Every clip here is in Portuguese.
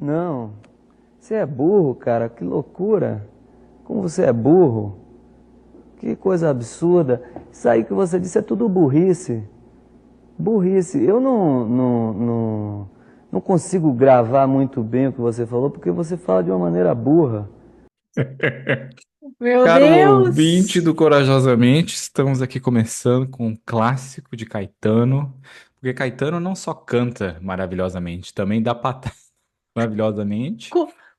Não, você é burro, cara, que loucura. Como você é burro, que coisa absurda. Isso aí que você disse é tudo burrice. Burrice. Eu não consigo gravar muito bem o que você falou, porque você fala de uma maneira burra. Meu Caro Deus! ouvinte do Corajosamente, estamos aqui começando com um clássico de Caetano, porque Caetano não só canta maravilhosamente, também dá patada maravilhosamente.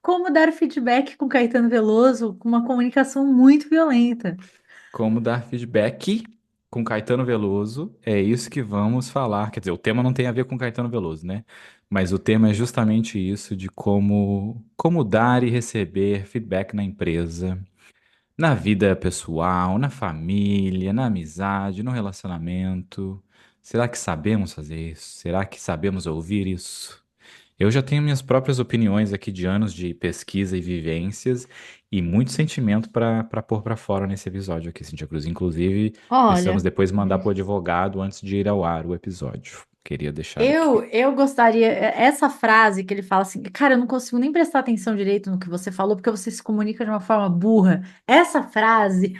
Como dar feedback com Caetano Veloso com uma comunicação muito violenta? Como dar feedback com Caetano Veloso, é isso que vamos falar. Quer dizer, o tema não tem a ver com Caetano Veloso, né? Mas o tema é justamente isso de como dar e receber feedback na empresa, na vida pessoal, na família, na amizade, no relacionamento. Será que sabemos fazer isso? Será que sabemos ouvir isso? Eu já tenho minhas próprias opiniões aqui de anos de pesquisa e vivências e muito sentimento para pôr para fora nesse episódio aqui, Cintia Cruz. Inclusive, precisamos Olha, depois mandar para o advogado antes de ir ao ar o episódio. Queria deixar aqui. eu gostaria, essa frase que ele fala assim, cara, eu não consigo nem prestar atenção direito no que você falou, porque você se comunica de uma forma burra. Essa frase,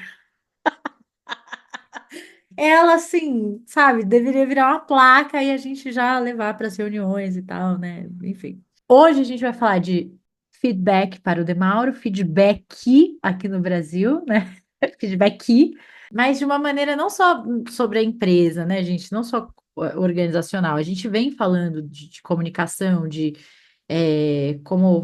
ela assim, sabe, deveria virar uma placa e a gente já levar para as reuniões e tal, né? Enfim. Hoje a gente vai falar de feedback para o Demauro, feedback aqui no Brasil, né? Feedback, mas de uma maneira não só sobre a empresa, né, gente? Não só organizacional. A gente vem falando de comunicação, de como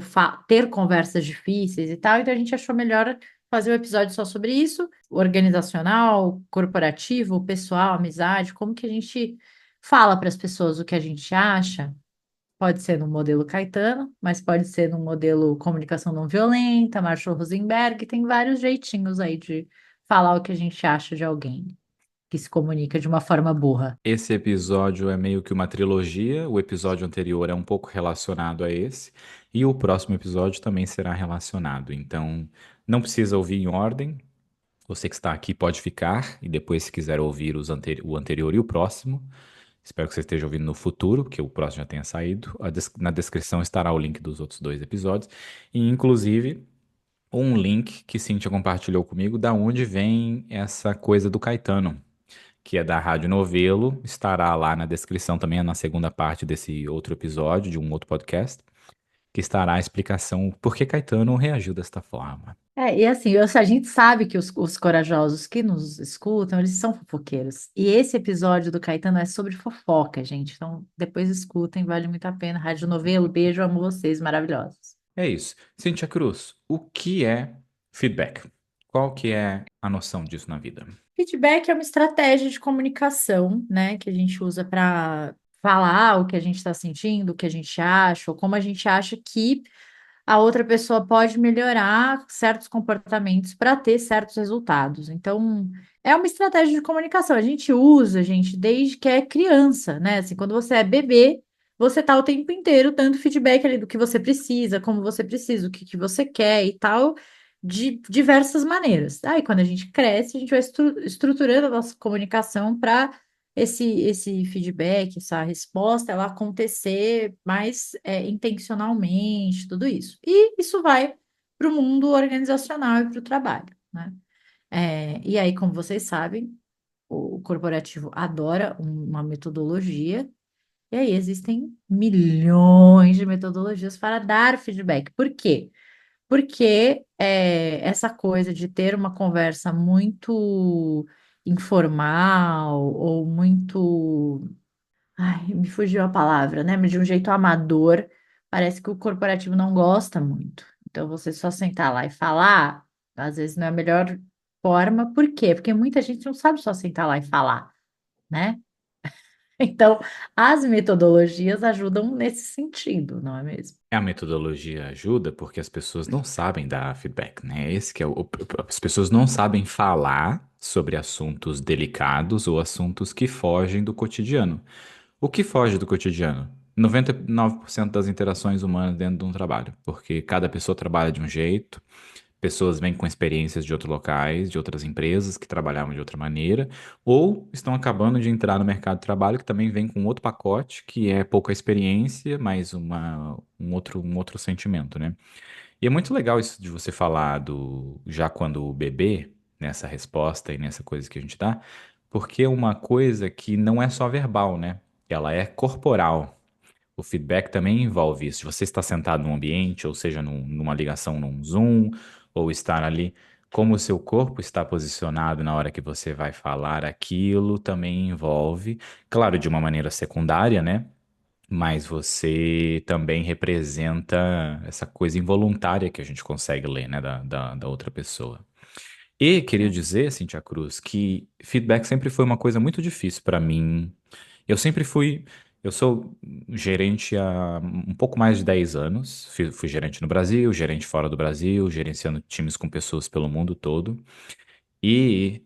ter conversas difíceis e tal, então a gente achou melhor fazer um episódio só sobre isso, organizacional, corporativo, pessoal, amizade, como que a gente fala para as pessoas o que a gente acha. Pode ser no modelo Caetano, mas pode ser no modelo comunicação não violenta, Marshall Rosenberg, tem vários jeitinhos aí de falar o que a gente acha de alguém que se comunica de uma forma burra. Esse episódio é meio que uma trilogia. O episódio anterior é um pouco relacionado a esse, e o próximo episódio também será relacionado. Então, não precisa ouvir em ordem. Você que está aqui pode ficar, e depois, se quiser ouvir o anterior e o próximo, espero que você esteja ouvindo no futuro, que o próximo já tenha saído. Na descrição estará o link dos outros dois episódios, e inclusive um link que Cíntia compartilhou comigo, da onde vem essa coisa do Caetano, que é da Rádio Novelo, estará lá na descrição também, na segunda parte desse outro episódio, de um outro podcast, que estará a explicação por que Caetano reagiu desta forma. E assim, a gente sabe que os corajosos que nos escutam, eles são fofoqueiros. E esse episódio do Caetano é sobre fofoca, gente. Então, depois escutem, vale muito a pena. Rádio Novelo, beijo, amo vocês, maravilhosos. É isso. Cíntia Cruz, o que é feedback? Qual que é a noção disso na vida? Feedback é uma estratégia de comunicação, né, que a gente usa para falar o que a gente está sentindo, o que a gente acha, ou como a gente acha que a outra pessoa pode melhorar certos comportamentos para ter certos resultados. Então, é uma estratégia de comunicação. A gente usa, gente, desde que é criança, né? Assim, quando você é bebê, você tá o tempo inteiro dando feedback ali do que você precisa, como você precisa, o que que você quer e tal, de diversas maneiras. Aí, quando a gente cresce, a gente vai estruturando a nossa comunicação para esse feedback, essa resposta, ela acontecer mais intencionalmente, tudo isso. E isso vai para o mundo organizacional e para o trabalho, né? E aí, como vocês sabem, o corporativo adora uma metodologia, e aí existem milhões de metodologias para dar feedback. Por quê? Porque essa coisa de ter uma conversa muito informal ou muito. Ai, me fugiu a palavra, né? Mas de um jeito amador, parece que o corporativo não gosta muito. Então, você só sentar lá e falar, às vezes não é a melhor forma. Por quê? Porque muita gente não sabe só sentar lá e falar, né? Então, as metodologias ajudam nesse sentido, não é mesmo? A metodologia ajuda porque as pessoas não sabem dar feedback, né? Esse que é as pessoas não sabem falar sobre assuntos delicados ou assuntos que fogem do cotidiano. O que foge do cotidiano? 99% das interações humanas dentro de um trabalho, porque cada pessoa trabalha de um jeito, Pessoas vêm com experiências de outros locais, de outras empresas que trabalhavam de outra maneira, ou estão acabando de entrar no mercado de trabalho que também vem com outro pacote, que é pouca experiência, mas um outro sentimento, né? E é muito legal isso de você falar do já quando o bebê, nessa resposta e nessa coisa que a gente dá, porque é uma coisa que não é só verbal, né? Ela é corporal. O feedback também envolve isso. Se você está sentado num ambiente, ou seja, numa ligação num Zoom, ou estar ali, como o seu corpo está posicionado na hora que você vai falar aquilo, também envolve, claro, de uma maneira secundária, né? Mas você também representa essa coisa involuntária que a gente consegue ler, né, da outra pessoa. E queria dizer, Cintia Cruz, que feedback sempre foi uma coisa muito difícil para mim. Eu sempre fui. Eu sou gerente há um pouco mais de 10 anos. Fui gerente no Brasil, gerente fora do Brasil, gerenciando times com pessoas pelo mundo todo. E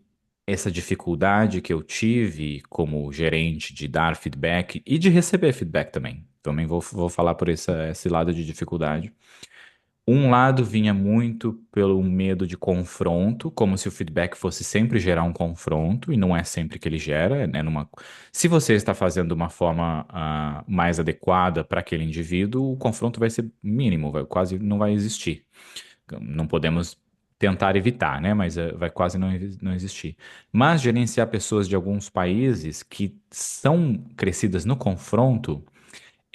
essa dificuldade que eu tive como gerente de dar feedback e de receber feedback também. Também vou falar por esse lado de dificuldade. Um lado vinha muito pelo medo de confronto, como se o feedback fosse sempre gerar um confronto, e não é sempre que ele gera, né? Se você está fazendo de uma forma mais adequada para aquele indivíduo, o confronto vai ser mínimo, quase não vai existir. Não podemos tentar evitar, né? Mas vai quase não existir. Mas gerenciar pessoas de alguns países que são crescidas no confronto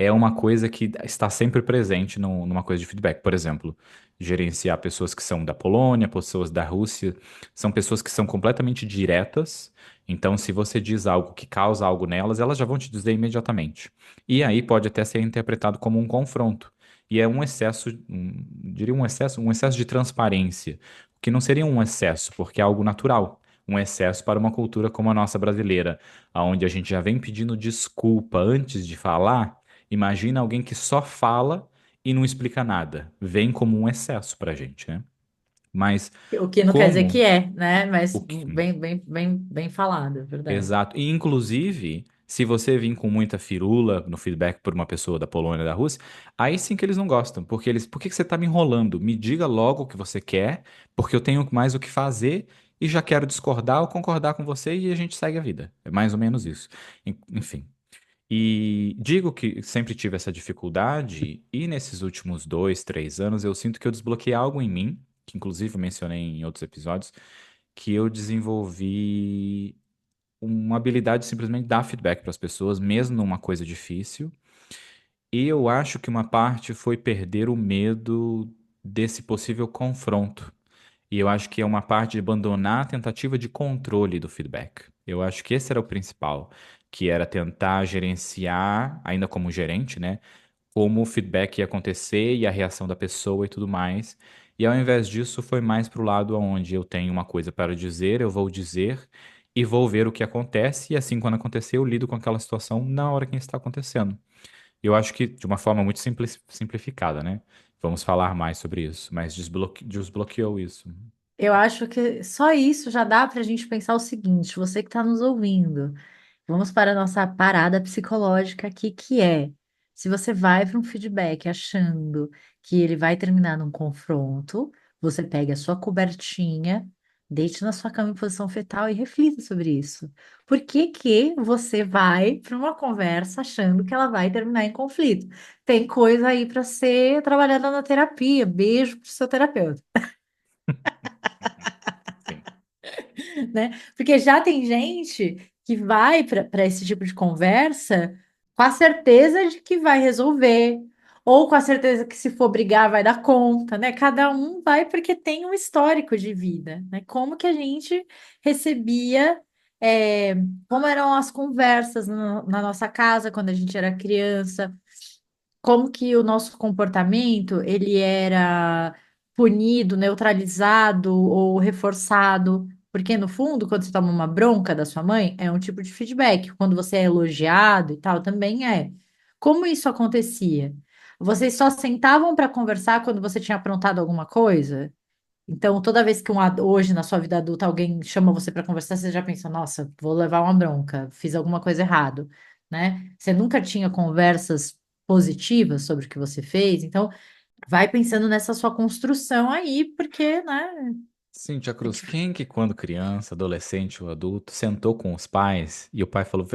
é uma coisa que está sempre presente numa coisa de feedback. Por exemplo, gerenciar pessoas que são da Polônia, pessoas da Rússia, são pessoas que são completamente diretas. Então, se você diz algo que causa algo nelas, elas já vão te dizer imediatamente. E aí pode até ser interpretado como um confronto. E é um excesso, diria um excesso de transparência, que não seria um excesso, porque é algo natural. Um excesso para uma cultura como a nossa brasileira, onde a gente já vem pedindo desculpa antes de falar. Imagina alguém que só fala e não explica nada. Vem como um excesso pra gente, né? Mas O que não quer dizer que como é, né? Mas o que... bem falado, é verdade. Exato. E inclusive, se você vir com muita firula no feedback por uma pessoa da Polônia, da Rússia, aí sim que eles não gostam, porque por que que você tá me enrolando? Me diga logo o que você quer, porque eu tenho mais o que fazer e já quero discordar ou concordar com você e a gente segue a vida. É mais ou menos isso. Enfim. E digo que sempre tive essa dificuldade, e nesses últimos 2, 3 anos eu sinto que eu desbloqueei algo em mim, que inclusive eu mencionei em outros episódios, que eu desenvolvi uma habilidade de simplesmente dar feedback para as pessoas, mesmo numa coisa difícil. E eu acho que uma parte foi perder o medo desse possível confronto. E eu acho que é uma parte de abandonar a tentativa de controle do feedback. Eu acho que esse era o principal, que era tentar gerenciar, ainda como gerente, né? Como o feedback ia acontecer e a reação da pessoa e tudo mais. E ao invés disso, foi mais para o lado onde eu tenho uma coisa para dizer, eu vou dizer e vou ver o que acontece, e assim, quando acontecer, eu lido com aquela situação na hora que está acontecendo. Eu acho que de uma forma muito simplificada, né? Vamos falar mais sobre isso, mas desbloqueou isso. Eu acho que só isso já dá para a gente pensar o seguinte: você que está nos ouvindo, vamos para a nossa parada psicológica aqui, que é: se você vai para um feedback achando que ele vai terminar num confronto, você pega a sua cobertinha, deite na sua cama em posição fetal e reflita sobre isso. Por que que você vai para uma conversa achando que ela vai terminar em conflito? Tem coisa aí para ser trabalhada na terapia. Beijo para o seu terapeuta. Sim. Né? Porque já tem gente que vai para esse tipo de conversa com a certeza de que vai resolver, ou com a certeza que se for brigar vai dar conta, né? Cada um vai porque tem um histórico de vida, né? Como que a gente recebia, é, como eram as conversas na nossa casa quando a gente era criança, como que o nosso comportamento ele era punido, neutralizado ou reforçado. Porque, no fundo, quando você toma uma bronca da sua mãe, é um tipo de feedback. Quando você é elogiado e tal, também é. Como isso acontecia? Vocês só sentavam para conversar quando você tinha aprontado alguma coisa? Então, toda vez que hoje na sua vida adulta alguém chama você para conversar, você já pensa, nossa, vou levar uma bronca, fiz alguma coisa errado, né? Você nunca tinha conversas positivas sobre o que você fez. Então, vai pensando nessa sua construção aí, porque, né? Cíntia Cruz, quem que quando criança, adolescente ou adulto sentou com os pais e o pai falou,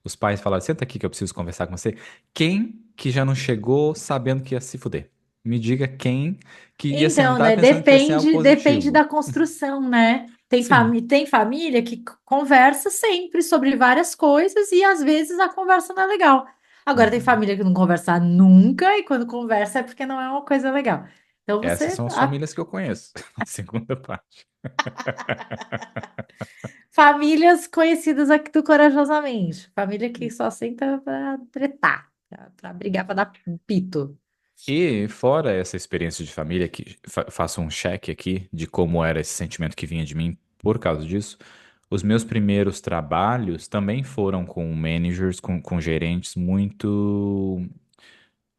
os pais falaram, senta aqui que eu preciso conversar com você. Quem que já não chegou sabendo que ia se fuder? Me diga quem que ia Então, sentar né? pensando que ia ser algo Depende positivo. da construção, né? Sim. Tem família que conversa sempre sobre várias coisas e às vezes a conversa não é legal. Agora, tem Uhum. família que não conversa nunca e quando conversa é porque não é uma coisa legal. Então, Essas você. são as famílias que eu conheço. A segunda parte. Famílias conhecidas aqui do Corajosamente. Família que só senta pra tretar, pra brigar, pra dar pito. E fora essa experiência de família, que faço um check aqui de como era esse sentimento que vinha de mim por causa disso, os meus primeiros trabalhos também foram com managers, com gerentes muito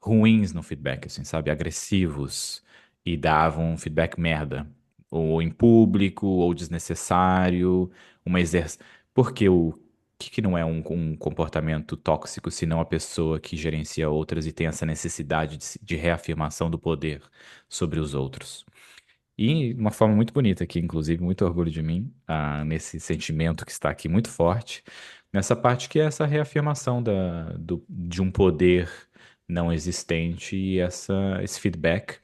ruins no feedback, assim, sabe? Agressivos e davam um feedback merda, ou em público, ou desnecessário, uma exer... Porque o que não é um comportamento tóxico, senão a pessoa que gerencia outras e tem essa necessidade de reafirmação do poder sobre os outros? E uma forma muito bonita aqui, inclusive, muito orgulho de mim, nesse sentimento que está aqui muito forte, nessa parte que é essa reafirmação de um poder não existente e esse feedback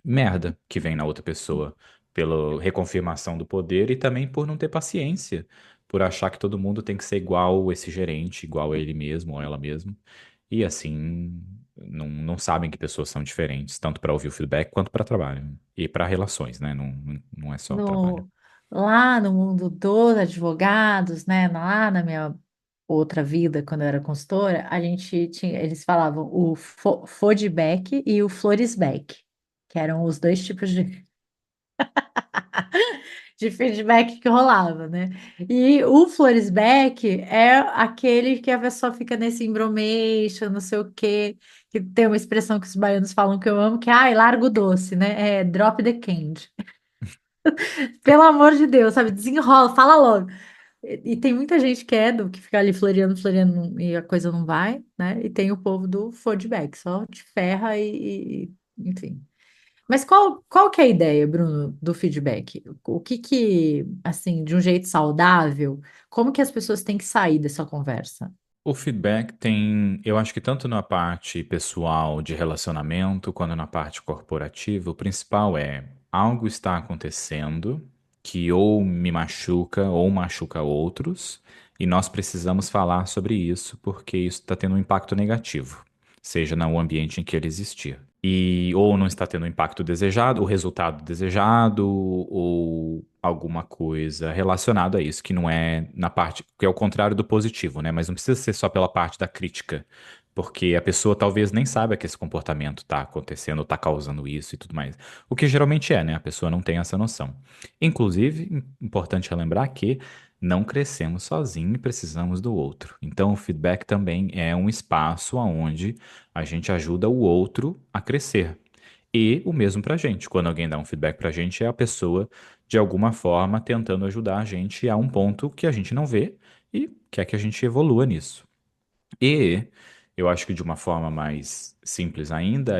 merda que vem na outra pessoa, pela reconfirmação do poder e também por não ter paciência, por achar que todo mundo tem que ser igual esse gerente, igual a ele mesmo ou ela mesma. E assim, não sabem que pessoas são diferentes, tanto para ouvir o feedback quanto para trabalho. E para relações, né? Não é só trabalho. No, Lá no mundo dos advogados, né? Lá na minha outra vida, quando eu era consultora, a gente tinha, eles falavam o Fodback e o Floresback, que eram os dois tipos de feedback que rolava, né? E o Floresback é aquele que a pessoa fica nesse embromation, não sei o quê, que tem uma expressão que os baianos falam que eu amo, que é, ai, larga o doce, né? É drop the candy. Pelo amor de Deus, sabe? Desenrola, fala logo. E tem muita gente que é do que fica ali floreando, floreando e a coisa não vai, né? E tem o povo do feedback, só te ferra enfim. Mas qual que é a ideia, Bruno, do feedback? O que, assim, de um jeito saudável, como que as pessoas têm que sair dessa conversa? O feedback tem, eu acho que tanto na parte pessoal de relacionamento, quanto na parte corporativa, o principal é algo está acontecendo que ou me machuca ou machuca outros, e nós precisamos falar sobre isso porque isso está tendo um impacto negativo, seja no ambiente em que ele existir. E ou não está tendo o impacto desejado, o resultado desejado, ou alguma coisa relacionada a isso, que não é na parte, que é o contrário do positivo, né? Mas não precisa ser só pela parte da crítica, porque a pessoa talvez nem saiba que esse comportamento está acontecendo, está causando isso e tudo mais. O que geralmente é, né? A pessoa não tem essa noção. Inclusive, importante relembrar que não crescemos sozinhos e precisamos do outro. Então, o feedback também é um espaço onde a gente ajuda o outro a crescer. E o mesmo pra gente. Quando alguém dá um feedback pra gente, é a pessoa, de alguma forma, tentando ajudar a gente a um ponto que a gente não vê e quer que a gente evolua nisso. E eu acho que de uma forma mais simples ainda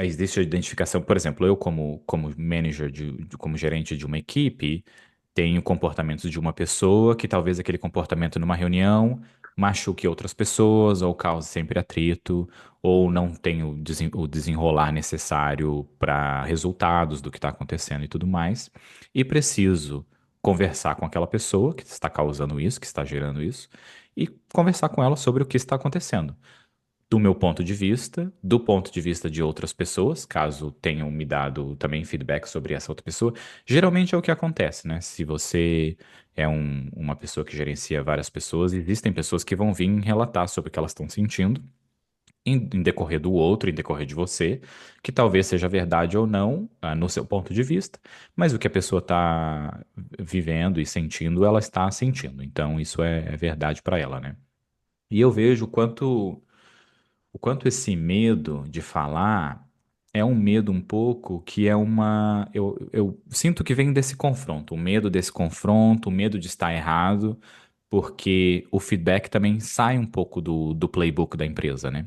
existe a identificação, por exemplo, eu como manager, como gerente de uma equipe, tenho comportamentos de uma pessoa que talvez aquele comportamento numa reunião machuque outras pessoas, ou cause sempre atrito, ou não tenha o desenrolar necessário para resultados do que está acontecendo e tudo mais. E preciso conversar com aquela pessoa que está causando isso, que está gerando isso, e conversar com ela sobre o que está acontecendo do meu ponto de vista, do ponto de vista de outras pessoas, caso tenham me dado também feedback sobre essa outra pessoa. Geralmente é o que acontece, né? Se você é uma pessoa que gerencia várias pessoas, existem pessoas que vão vir relatar sobre o que elas estão sentindo. Em decorrer do outro, em decorrer de você, que talvez seja verdade ou não, no seu ponto de vista, mas o que a pessoa está vivendo e sentindo, ela está sentindo. Então, isso é verdade para ela, né? E eu vejo o quanto esse medo de falar é um medo um pouco que é uma. Eu sinto que vem desse confronto, o medo desse confronto, o medo de estar errado, porque o feedback também sai um pouco do playbook da empresa, né?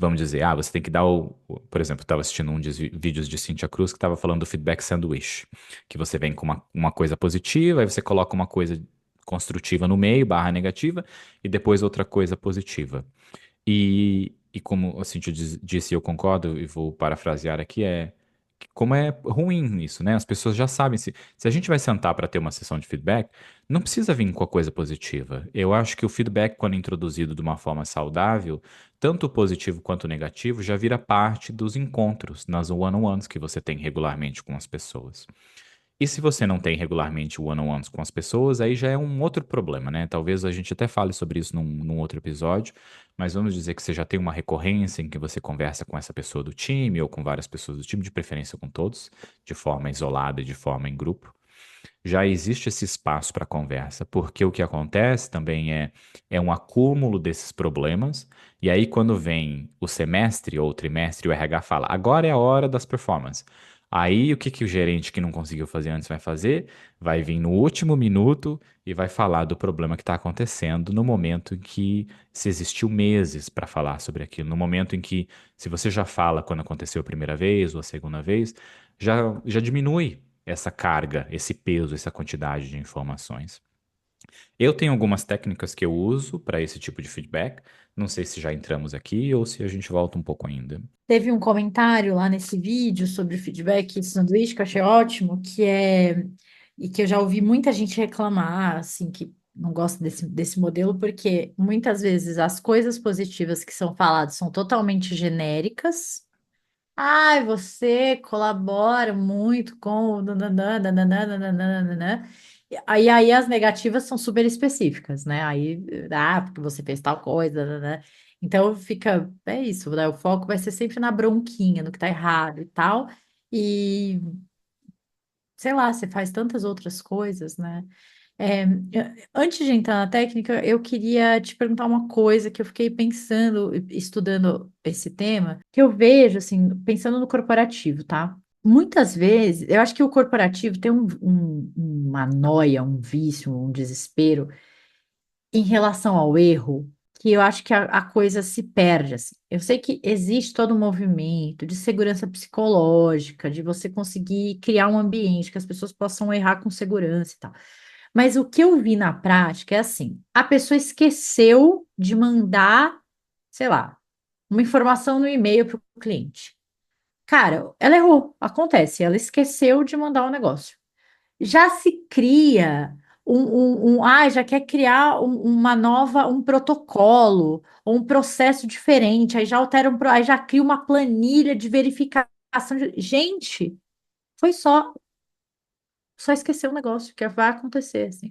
Vamos dizer, você tem que dar por exemplo, eu estava assistindo vídeos de Cynthia Cruz que estava falando do feedback sanduíche, que você vem com uma coisa positiva, aí você coloca uma coisa construtiva no meio, barra negativa, e depois outra coisa positiva. E como assim, disse, eu concordo, e vou parafrasear aqui, como é ruim isso, né? As pessoas já sabem, se a gente vai sentar para ter uma sessão de feedback, não precisa vir com a coisa positiva. Eu acho que o feedback, quando introduzido de uma forma saudável, tanto o positivo quanto o negativo, já vira parte dos encontros, nas one-on-ones que você tem regularmente com as pessoas. E se você não tem regularmente one-on-ones com as pessoas, aí já é um outro problema, né? Talvez a gente até fale sobre isso num outro episódio, mas vamos dizer que você já tem uma recorrência em que você conversa com essa pessoa do time ou com várias pessoas do time, de preferência com todos, de forma isolada e de forma em grupo já existe esse espaço para conversa, porque o que acontece também é um acúmulo desses problemas, e aí quando vem o semestre ou o trimestre, o RH fala, agora é a hora das performances. Aí o que que o gerente que não conseguiu fazer antes vai fazer? Vai vir no último minuto e vai falar do problema que está acontecendo no momento em que se existiu meses para falar sobre aquilo, no momento em que, se você já fala quando aconteceu a primeira vez ou a segunda vez, já diminui essa carga, esse peso, essa quantidade de informações. Eu tenho algumas técnicas que eu uso para esse tipo de feedback. Não sei se já entramos aqui ou se a gente volta um pouco ainda. Teve um comentário lá nesse vídeo sobre feedback de sanduíche que eu achei ótimo, e que eu já ouvi muita gente reclamar, assim, que não gosta desse modelo, porque muitas vezes as coisas positivas que são faladas são totalmente genéricas. Ai, você colabora muito com o nananã, nananã, nananã, nananã. E aí as negativas são super específicas, né? Aí, porque você fez tal coisa, nananã. Então fica, é isso, né? O foco vai ser sempre na bronquinha, no que tá errado e tal. E, sei lá, você faz tantas outras coisas, né? Antes de entrar na técnica, eu queria te perguntar uma coisa que eu fiquei pensando, estudando esse tema, que eu vejo, assim, pensando no corporativo, tá? Muitas vezes, eu acho que o corporativo tem uma noia, um vício, um desespero em relação ao erro, que eu acho que a coisa se perde, assim. Eu sei que existe todo um movimento de segurança psicológica, de você conseguir criar um ambiente que as pessoas possam errar com segurança e tal. Mas o que eu vi na prática é assim: a pessoa esqueceu de mandar, sei lá, uma informação no e-mail para o cliente. Cara, ela errou, acontece, ela esqueceu de mandar o negócio. Já se cria já quer criar uma nova, um protocolo ou um processo diferente, aí já altera aí já cria uma planilha de verificação. Gente, foi só esquecer o negócio, que vai acontecer, assim.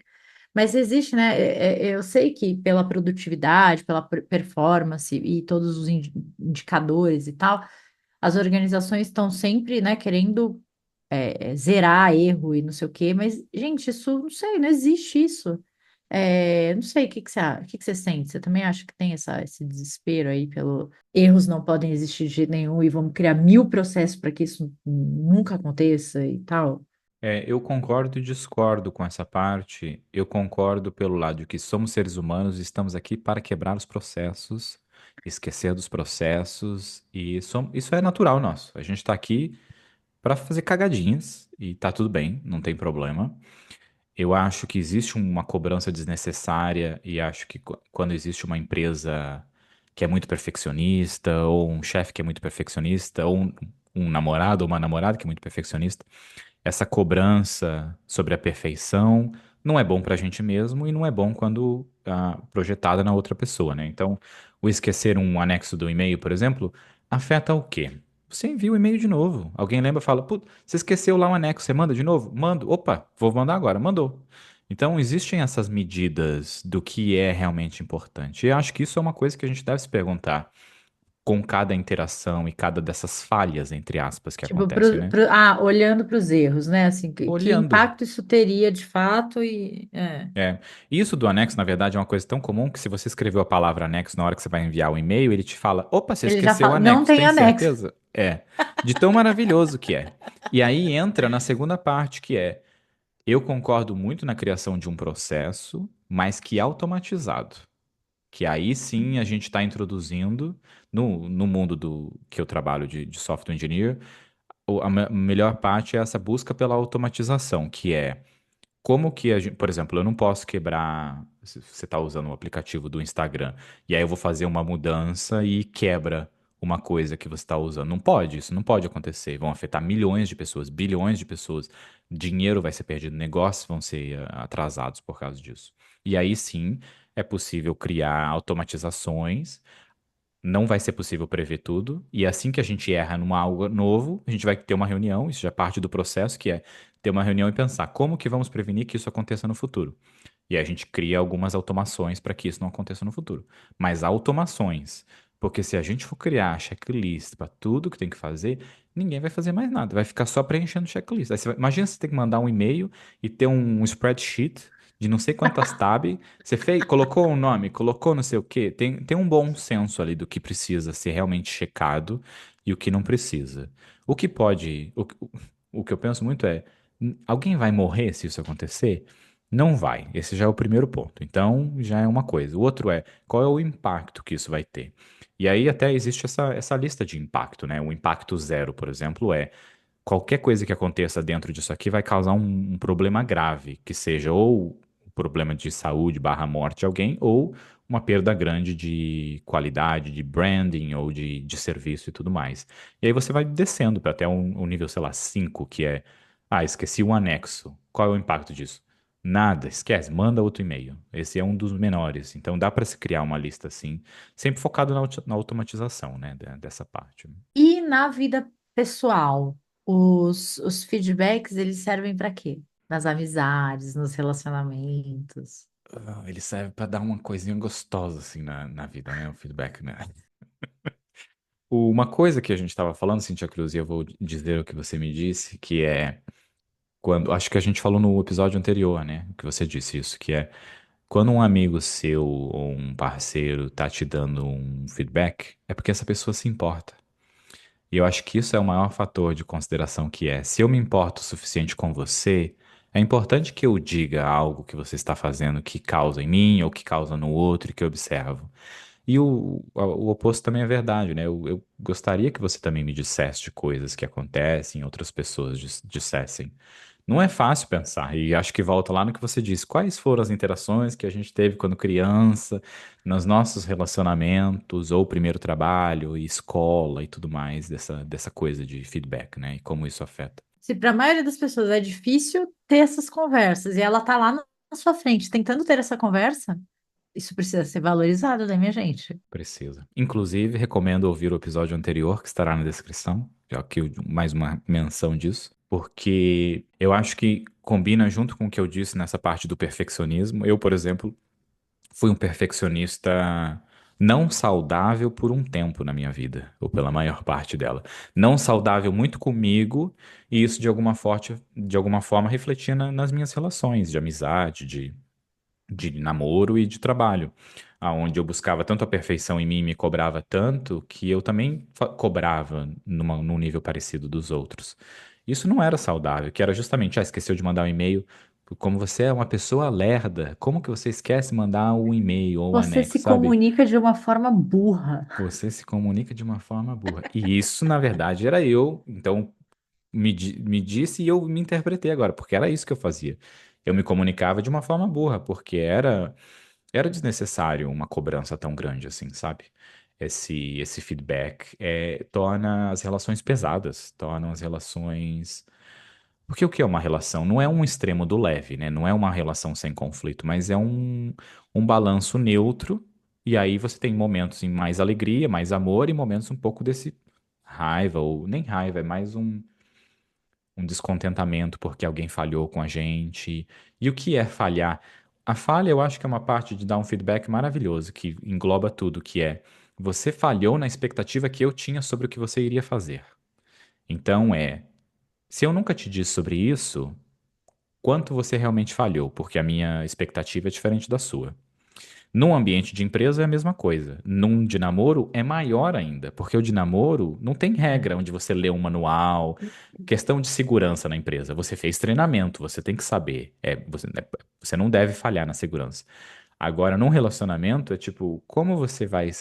Mas existe, né? Eu sei que pela produtividade, pela performance e todos os indicadores e tal, as organizações estão sempre, né, querendo zerar erro e não sei o quê, mas, gente, isso, não sei, não existe isso. Não sei, o que que você sente? Você também acha que tem esse desespero aí pelo erros não podem existir de jeito nenhum e vamos criar mil processos para que isso nunca aconteça e tal? Eu concordo e discordo com essa parte. Eu concordo pelo lado de que somos seres humanos e estamos aqui para quebrar os processos, esquecer dos processos, e isso é natural nosso. A gente está aqui para fazer cagadinhas e tá tudo bem, não tem problema. Eu acho que existe uma cobrança desnecessária e acho que quando existe uma empresa que é muito perfeccionista, ou um chefe que é muito perfeccionista, ou um namorado ou uma namorada que é muito perfeccionista, essa cobrança sobre a perfeição não é bom para a gente mesmo e não é bom quando projetada na outra pessoa, né? Então, o esquecer um anexo do e-mail, por exemplo, afeta o quê? Você envia o e-mail de novo. Alguém lembra e fala, putz, você esqueceu lá um anexo, você manda de novo? Mando. Opa, vou mandar agora. Mandou. Então, existem essas medidas do que é realmente importante. E eu acho que isso é uma coisa que a gente deve se perguntar com cada interação e cada dessas falhas, entre aspas, que Tipo, acontecem, né? olhando para os erros, né? Assim, que Olhando. impacto isso teria de fato É. Isso do anexo, na verdade, é uma coisa tão comum que se você escreveu a palavra anexo na hora que você vai enviar o e-mail, ele te fala, opa, você ele já esqueceu o fala, não anexo, tem tem anexo. certeza? É. De tão maravilhoso que é. E aí entra na segunda parte, que é, eu concordo muito na criação de um processo, mas que automatizado. Que aí sim a gente está introduzindo no mundo do que eu trabalho de software engineer, melhor parte é essa busca pela automatização, que é como que a gente, por exemplo, eu não posso quebrar. Se você está usando o aplicativo do Instagram, e aí eu vou fazer uma mudança e quebra uma coisa que você está usando. Não pode, isso não pode acontecer. Vão afetar milhões de pessoas, bilhões de pessoas. Dinheiro vai ser perdido, negócios vão ser atrasados por causa disso. E aí sim é possível criar automatizações, não vai ser possível prever tudo, e assim que a gente erra numa algo novo, a gente vai ter uma reunião, isso já é parte do processo, que é ter uma reunião e pensar como que vamos prevenir que isso aconteça no futuro. E a gente cria algumas automações para que isso não aconteça no futuro. Mas automações, porque se a gente for criar checklist para tudo que tem que fazer, ninguém vai fazer mais nada, vai ficar só preenchendo checklist. Aí imagina você ter que mandar um e-mail e ter um spreadsheet de não sei quantas tabs. Você fez, colocou um nome, colocou não sei o quê. Tem um bom senso ali do que precisa ser realmente checado e o que não precisa. O que pode. O que eu penso muito é: alguém vai morrer se isso acontecer? Não vai. Esse já é o primeiro ponto. Então, já é uma coisa. O outro é: qual é o impacto que isso vai ter? E aí até existe essa lista de impacto, né? O impacto zero, por exemplo, é qualquer coisa que aconteça dentro disso aqui vai causar um problema grave, que seja ou um problema de saúde barra morte de alguém, ou uma perda grande de qualidade, de branding ou de serviço e tudo mais. E aí você vai descendo para até um nível, sei lá, 5 que é, esqueci o anexo. Qual é o impacto disso? Nada, esquece, manda outro e-mail. Esse é um dos menores. Então dá para se criar uma lista assim, sempre focado na automatização, né, dessa parte. E na vida pessoal, os feedbacks, eles servem para quê? Nas amizades, nos relacionamentos. Ele serve pra dar uma coisinha gostosa assim na vida, né? O feedback, né? Uma coisa que a gente estava falando, Cintia Cruz, e eu vou dizer o que você me disse, que é quando, acho que a gente falou no episódio anterior, né? Que você disse isso, que é quando um amigo seu ou um parceiro tá te dando um feedback, é porque essa pessoa se importa. E eu acho que isso é o maior fator de consideração que é, se eu me importo o suficiente com você, é importante que eu diga algo que você está fazendo que causa em mim ou que causa no outro e que eu observo. E o oposto também é verdade, né? Eu gostaria que você também me dissesse de coisas que acontecem, outras pessoas dissessem. Não é fácil pensar, e acho que volta lá no que você disse. Quais foram as interações que a gente teve quando criança, nos nossos relacionamentos, ou primeiro trabalho, e escola e tudo mais, dessa coisa de feedback, né? E como isso afeta. Se para a maioria das pessoas é difícil ter essas conversas e ela tá lá na sua frente tentando ter essa conversa, isso precisa ser valorizado, né, minha gente? Precisa. Inclusive, recomendo ouvir o episódio anterior, que estará na descrição, já que mais uma menção disso, porque eu acho que combina junto com o que eu disse nessa parte do perfeccionismo. Eu, por exemplo, fui um perfeccionista não saudável por um tempo na minha vida, ou pela maior parte dela. Não saudável muito comigo, e isso de alguma forma refletia nas minhas relações de amizade, de namoro e de trabalho, aonde eu buscava tanto a perfeição em mim e me cobrava tanto que eu também cobrava num nível parecido dos outros. Isso não era saudável, que era justamente, esqueceu de mandar um e-mail. Como você é uma pessoa lerda, como que você esquece de mandar um e-mail ou um Você anexo, se sabe? comunica de uma forma burra. Você se comunica de uma forma burra. E isso, na verdade, era eu. Então, me disse e eu me interpretei agora, porque era isso que eu fazia. Eu me comunicava de uma forma burra, porque era desnecessário uma cobrança tão grande assim, sabe? Esse feedback torna as relações pesadas, torna as relações. Porque o que é uma relação? Não é um extremo do leve, né? Não é uma relação sem conflito, mas é um balanço neutro. E aí você tem momentos em mais alegria, mais amor, e momentos um pouco desse raiva, ou nem raiva, é mais um descontentamento porque alguém falhou com a gente. E o que é falhar? A falha, eu acho que é uma parte de dar um feedback maravilhoso, que engloba tudo, que é você falhou na expectativa que eu tinha sobre o que você iria fazer. Então se eu nunca te disse sobre isso, quanto você realmente falhou? Porque a minha expectativa é diferente da sua. Num ambiente de empresa é a mesma coisa. Num de namoro é maior ainda, porque o de namoro não tem regra onde você lê um manual. Questão de segurança na empresa. Você fez treinamento, você tem que saber. Você não deve falhar na segurança. Agora, num relacionamento, é tipo, como você vai.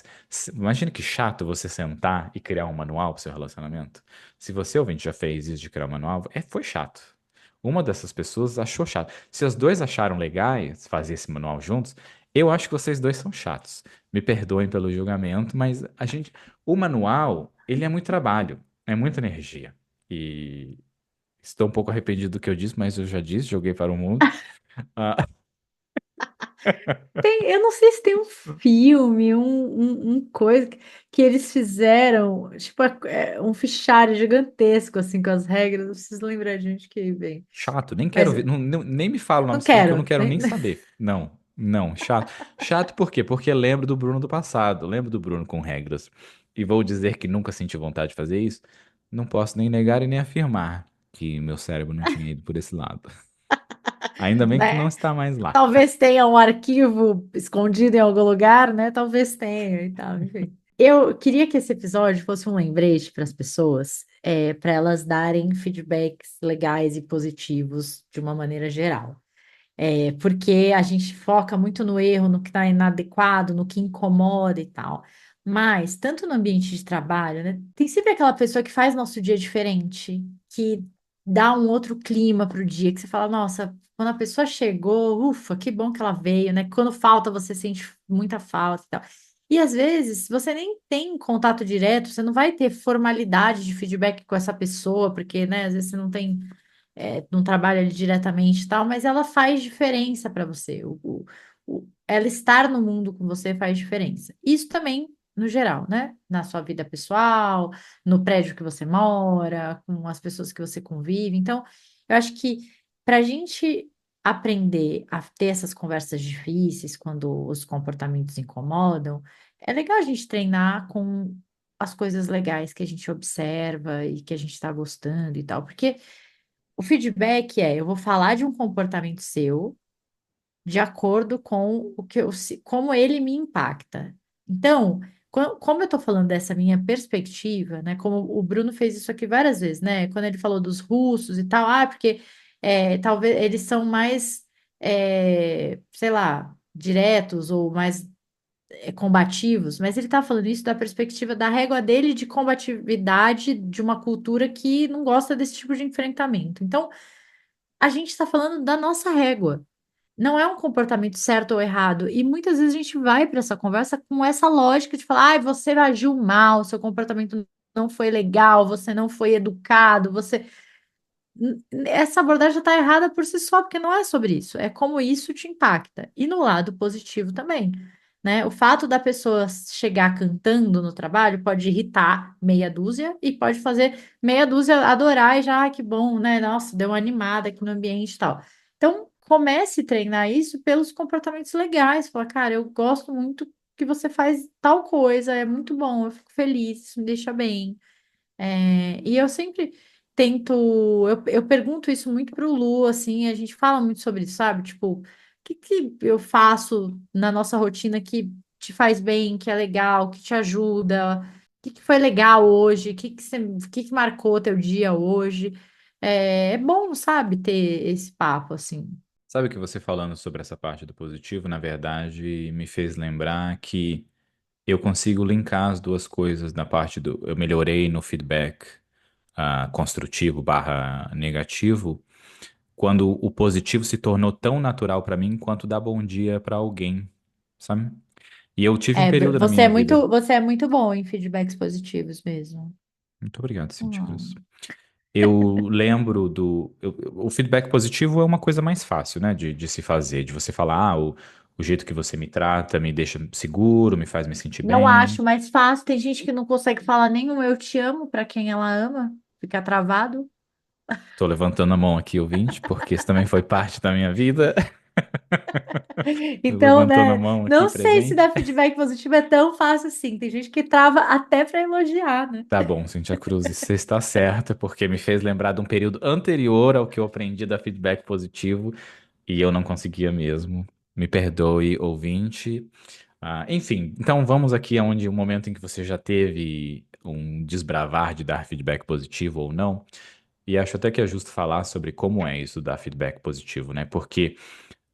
Imagina que chato você sentar e criar um manual pro seu relacionamento. Se você, ouvinte, já fez isso de criar um manual, foi chato. Uma dessas pessoas achou chato. Se os dois acharam legais fazer esse manual juntos, eu acho que vocês dois são chatos. Me perdoem pelo julgamento, mas o manual, ele é muito trabalho, é muita energia. E estou um pouco arrependido do que eu disse, mas eu já disse, joguei para o mundo. Ah, Eu não sei se tem um filme, um coisa que eles fizeram, tipo, um fichário gigantesco, assim, com as regras. Não preciso lembrar de onde que vem. chato, nem Mas quero ver, nem me fala o nome não desse filme que eu não quero. quero nem saber. Não, não, chato. Chato por quê? Porque lembro do Bruno do passado, lembro do Bruno com regras. E vou dizer que nunca senti vontade de fazer isso. Não posso nem negar e nem afirmar que meu cérebro não tinha ido por esse lado. Ainda bem que não Né? está mais lá. Talvez tenha um arquivo escondido em algum lugar, né? Talvez tenha e tal, enfim. Eu queria que esse episódio fosse um lembrete para as pessoas, para elas darem feedbacks legais e positivos de uma maneira geral. Porque a gente foca muito no erro, no que está inadequado, no que incomoda e tal. Mas, tanto no ambiente de trabalho, né, tem sempre aquela pessoa que faz nosso dia diferente, que dá um outro clima para o dia, que você fala, nossa, quando a pessoa chegou, ufa, que bom que ela veio, né? Quando falta, você sente muita falta e tal. E às vezes você nem tem contato direto, você não vai ter formalidade de feedback com essa pessoa, porque, né, às vezes você não tem não trabalha ali diretamente e tal, mas ela faz diferença para você. Ela estar no mundo com você faz diferença. Isso também, no geral, né? Na sua vida pessoal, no prédio que você mora, com as pessoas que você convive. Então, eu acho que para a gente aprender a ter essas conversas difíceis quando os comportamentos incomodam, é legal a gente treinar com as coisas legais que a gente observa e que a gente está gostando e tal, porque o feedback eu vou falar de um comportamento seu de acordo com o que como ele me impacta. Então, como eu estou falando dessa minha perspectiva, né? Como o Bruno fez isso aqui várias vezes, né? Quando ele falou dos russos e tal, porque talvez eles são mais, sei lá, diretos ou mais combativos, mas ele está falando isso da perspectiva da régua dele de combatividade de uma cultura que não gosta desse tipo de enfrentamento. Então, a gente está falando da nossa régua. Não é um comportamento certo ou errado. E muitas vezes a gente vai para essa conversa com essa lógica de falar: ai, você agiu mal, seu comportamento não foi legal, você não foi educado, você. Essa abordagem já está errada por si só, porque não é sobre isso, é como isso te impacta. E no lado positivo também, né? O fato da pessoa chegar cantando no trabalho pode irritar meia dúzia e pode fazer meia dúzia adorar e já, que bom, né? Nossa, deu uma animada aqui no ambiente e tal. Então, comece a treinar isso pelos comportamentos legais. Fala, cara, eu gosto muito que você faz tal coisa, é muito bom, eu fico feliz, isso me deixa bem. E eu sempre tento, eu pergunto isso muito pro Lu, assim, a gente fala muito sobre isso, sabe? Tipo, o que que eu faço na nossa rotina que te faz bem, que é legal, que te ajuda? O que que foi legal hoje? O que que marcou teu dia hoje? É bom, sabe, ter esse papo, assim. Sabe que você falando sobre essa parte do positivo, na verdade, me fez lembrar que eu consigo linkar as duas coisas na parte do eu melhorei no feedback construtivo barra negativo, quando o positivo se tornou tão natural para mim quanto dar bom dia para alguém, sabe? E eu tive um período na minha vida. Você é muito bom em feedbacks positivos mesmo. Muito obrigado, Cintia Cruz. Hum. Eu lembro o feedback positivo é uma coisa mais fácil, né, de se fazer, de você falar, o jeito que você me trata me deixa seguro, me faz me sentir Não bem. acho mais fácil. Tem gente que não consegue falar nenhum eu te amo para quem ela ama, fica travado. Tô levantando a mão aqui, ouvinte, porque isso também foi parte da minha vida. Então, Levantando a né? mão aqui Não sei se presente. dar feedback positivo é tão fácil assim. Tem gente que trava até para elogiar, né? Tá bom, Cintia Cruz, você está certa, porque me fez lembrar de um período anterior ao que eu aprendi da feedback positivo e eu não conseguia mesmo. Me perdoe, ouvinte. Enfim, então vamos aqui aonde o momento em que você já teve um desbravar de dar feedback positivo ou não. E acho até que é justo falar sobre como é isso dar feedback positivo, né? Porque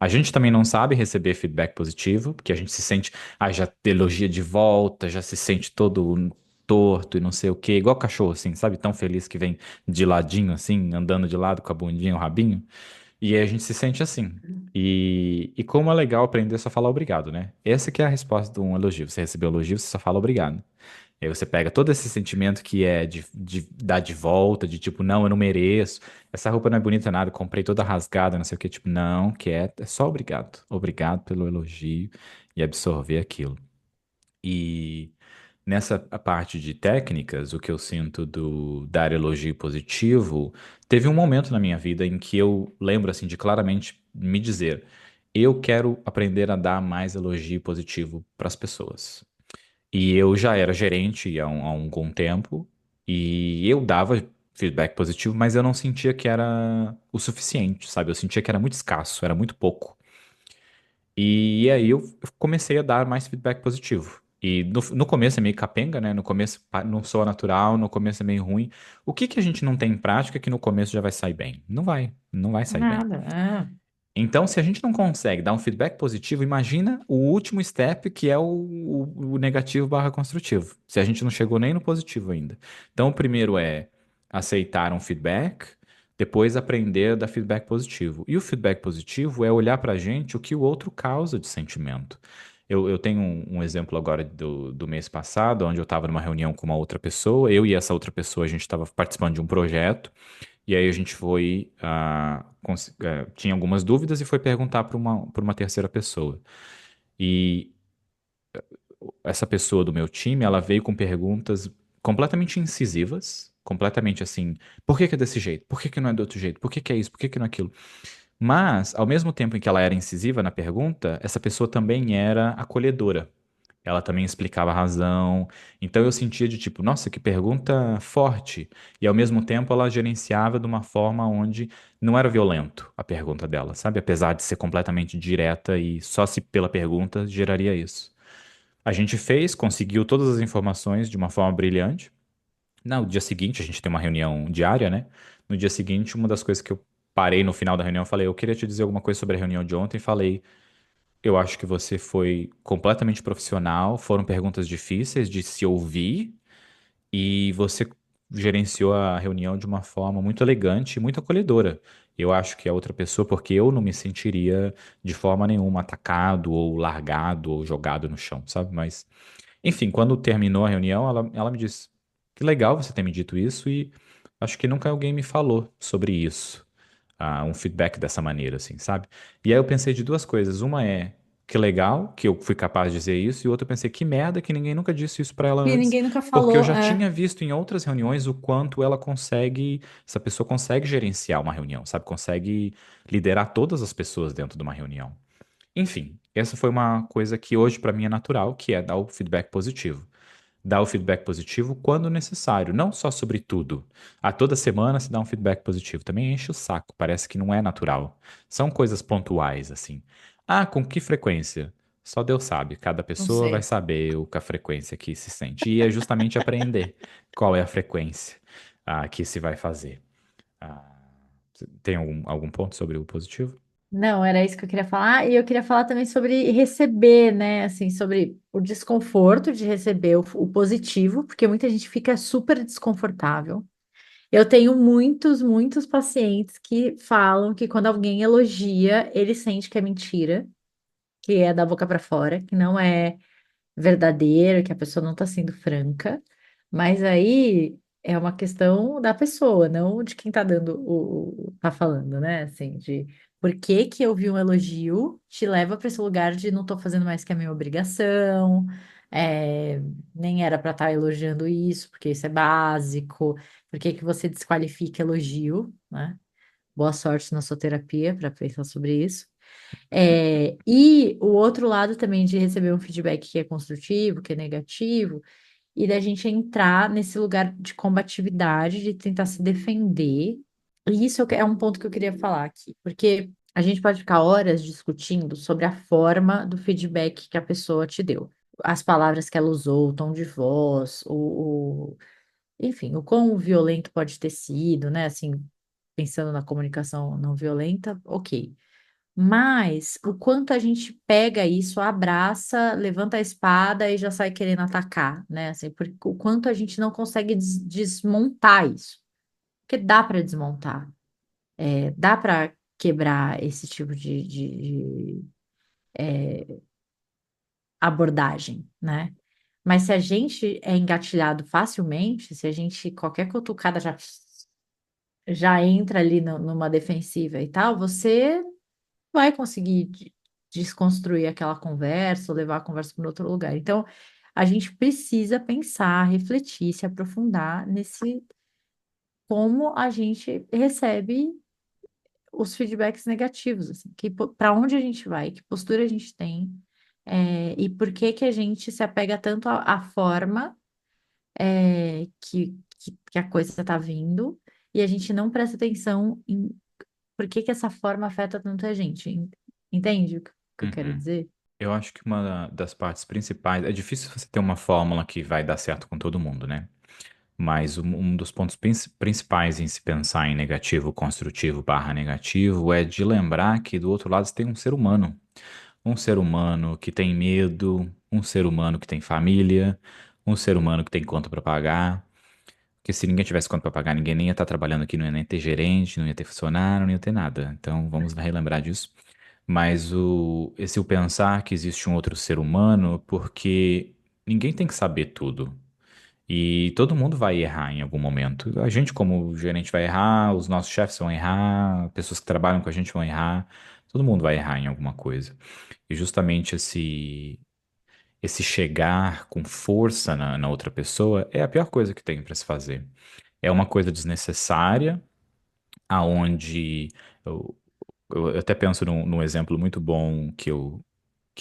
A gente também não sabe receber feedback positivo, porque a gente se sente, já elogia de volta, já se sente todo torto e não sei o quê, igual cachorro, assim, sabe? Tão feliz que vem de ladinho, assim, andando de lado com a bundinha, o rabinho. E aí a gente se sente assim. E como é legal aprender só a falar obrigado, né? Essa que é a resposta de um elogio. Você recebeu um elogio, você só fala obrigado. E aí você pega todo esse sentimento que é de dar de volta, de tipo, não, eu não mereço. Essa roupa não é bonita nada, comprei toda rasgada, não sei o que. Tipo, não, é só obrigado. Obrigado pelo elogio e absorver aquilo. E nessa a parte de técnicas, o que eu sinto do dar elogio positivo, teve um momento na minha vida em que eu lembro assim de claramente me dizer, eu quero aprender a dar mais elogio positivo para as pessoas. E eu já era gerente há um bom tempo e eu dava feedback positivo, mas eu não sentia que era o suficiente, sabe? Eu sentia que era muito escasso, era muito pouco. E aí eu comecei a dar mais feedback positivo. E no começo é meio capenga, né? No começo não soa natural, no começo é meio ruim. O que que a gente não tem em prática que no começo já vai sair bem? Não vai sair bem. Nada. É. Então, se a gente não consegue dar um feedback positivo, imagina o último step, que é o negativo barra construtivo. Se a gente não chegou nem no positivo ainda. Então, o primeiro é aceitar um feedback, depois aprender a dar feedback positivo. E o feedback positivo é olhar pra gente o que o outro causa de sentimento. Eu tenho um exemplo agora do mês passado, onde eu estava numa reunião com uma outra pessoa, eu e essa outra pessoa, a gente estava participando de um projeto. E aí a gente foi, tinha algumas dúvidas e foi perguntar para uma terceira pessoa. E essa pessoa do meu time, ela veio com perguntas completamente incisivas, completamente assim, por que que é desse jeito? Por que que não é do outro jeito? Por que que é isso? Por que que não é aquilo? Mas, ao mesmo tempo em que ela era incisiva na pergunta, essa pessoa também era acolhedora. Ela também explicava a razão. Então eu sentia de tipo, nossa, que pergunta forte. E ao mesmo tempo ela gerenciava de uma forma onde não era violento a pergunta dela, sabe? Apesar de ser completamente direta e só se pela pergunta geraria isso. A gente fez, conseguiu todas as informações de uma forma brilhante. No dia seguinte, a gente tem uma reunião diária, né? No dia seguinte, uma das coisas que eu parei no final da reunião, eu falei, eu queria te dizer alguma coisa sobre a reunião de ontem. Falei, eu acho que você foi completamente profissional, foram perguntas difíceis de se ouvir e você gerenciou a reunião de uma forma muito elegante e muito acolhedora. Eu acho que a outra pessoa, porque eu não me sentiria de forma nenhuma atacado ou largado ou jogado no chão, sabe? Mas, enfim, quando terminou a reunião, ela me disse: que legal você ter me dito isso e acho que nunca alguém me falou sobre isso, um feedback dessa maneira, assim, sabe? E aí eu pensei de duas coisas. Uma é que legal que eu fui capaz de dizer isso, e outra eu pensei que merda que ninguém nunca disse isso pra ela E antes, ninguém nunca porque eu falou. já É. tinha visto em outras reuniões o quanto ela consegue, essa pessoa consegue gerenciar uma reunião, sabe? Consegue liderar todas as pessoas dentro de uma reunião. Enfim, essa foi uma coisa que hoje pra mim é natural, que é dar o feedback positivo. Dar o feedback positivo quando necessário, não só sobre tudo. A toda semana se dá um feedback positivo. Também enche o saco, parece que não é natural. São coisas pontuais, assim. Ah, com que frequência? Só Deus sabe, cada Não pessoa vai sei. saber a frequência que se sente. E é justamente aprender qual é a frequência que se vai fazer. Ah, tem algum ponto sobre o positivo? Não, era isso que eu queria falar. E eu queria falar também sobre receber, né? Assim, sobre o desconforto de receber o positivo, porque muita gente fica super desconfortável. Eu tenho muitos pacientes que falam que quando alguém elogia, ele sente que é mentira, que é da boca para fora, que não é verdadeiro, que a pessoa não está sendo franca, mas aí é uma questão da pessoa, não de quem está dando tá falando, né? Assim, de por que que eu vi um elogio te leva para esse lugar de não estou fazendo mais que a minha obrigação, é, nem era para estar elogiando isso, porque isso é básico, por que que você desqualifica elogio, né? Boa sorte na sua terapia para pensar sobre isso. É, e o outro lado também de receber um feedback que é construtivo, que é negativo, e da gente entrar nesse lugar de combatividade, de tentar se defender. E isso é um ponto que eu queria falar aqui, porque a gente pode ficar horas discutindo sobre a forma do feedback que a pessoa te deu. As palavras que ela usou, o tom de voz, enfim, o quão violento pode ter sido, né? Assim, pensando na comunicação não violenta, ok. Mas o quanto a gente pega isso, abraça, levanta a espada e já sai querendo atacar, né? Assim, porque o quanto a gente não consegue desmontar isso. Porque dá para desmontar, dá para quebrar esse tipo de abordagem, né? Mas se a gente é engatilhado facilmente, se a gente, qualquer cutucada já entra ali numa defensiva e tal, você vai conseguir desconstruir aquela conversa ou levar a conversa para outro lugar. Então, a gente precisa pensar, refletir, se aprofundar nesse como a gente recebe os feedbacks negativos, assim, que para onde a gente vai, que postura a gente tem, e por que que a gente se apega tanto à forma que a coisa está vindo e a gente não presta atenção em por que que essa forma afeta tanto a gente. Entende o que eu quero Uhum. dizer? Eu acho que uma das partes principais. É difícil você ter uma fórmula que vai dar certo com todo mundo, né? Mas um dos pontos principais em se pensar em negativo, construtivo barra negativo é de lembrar que do outro lado você tem um ser humano. Um ser humano que tem medo, um ser humano que tem família, um ser humano que tem conta para pagar. Porque se ninguém tivesse conta para pagar, ninguém nem ia estar trabalhando aqui, não ia nem ter gerente, não ia ter funcionário, não ia ter nada. Então vamos relembrar disso. Mas o pensar que existe um outro ser humano, porque ninguém tem que saber tudo. E todo mundo vai errar em algum momento. A gente, como gerente, vai errar, os nossos chefes vão errar, pessoas que trabalham com a gente vão errar. Todo mundo vai errar em alguma coisa. E justamente esse chegar com força na outra pessoa é a pior coisa que tem para se fazer. É uma coisa desnecessária, aonde eu, eu até penso num exemplo muito bom que eu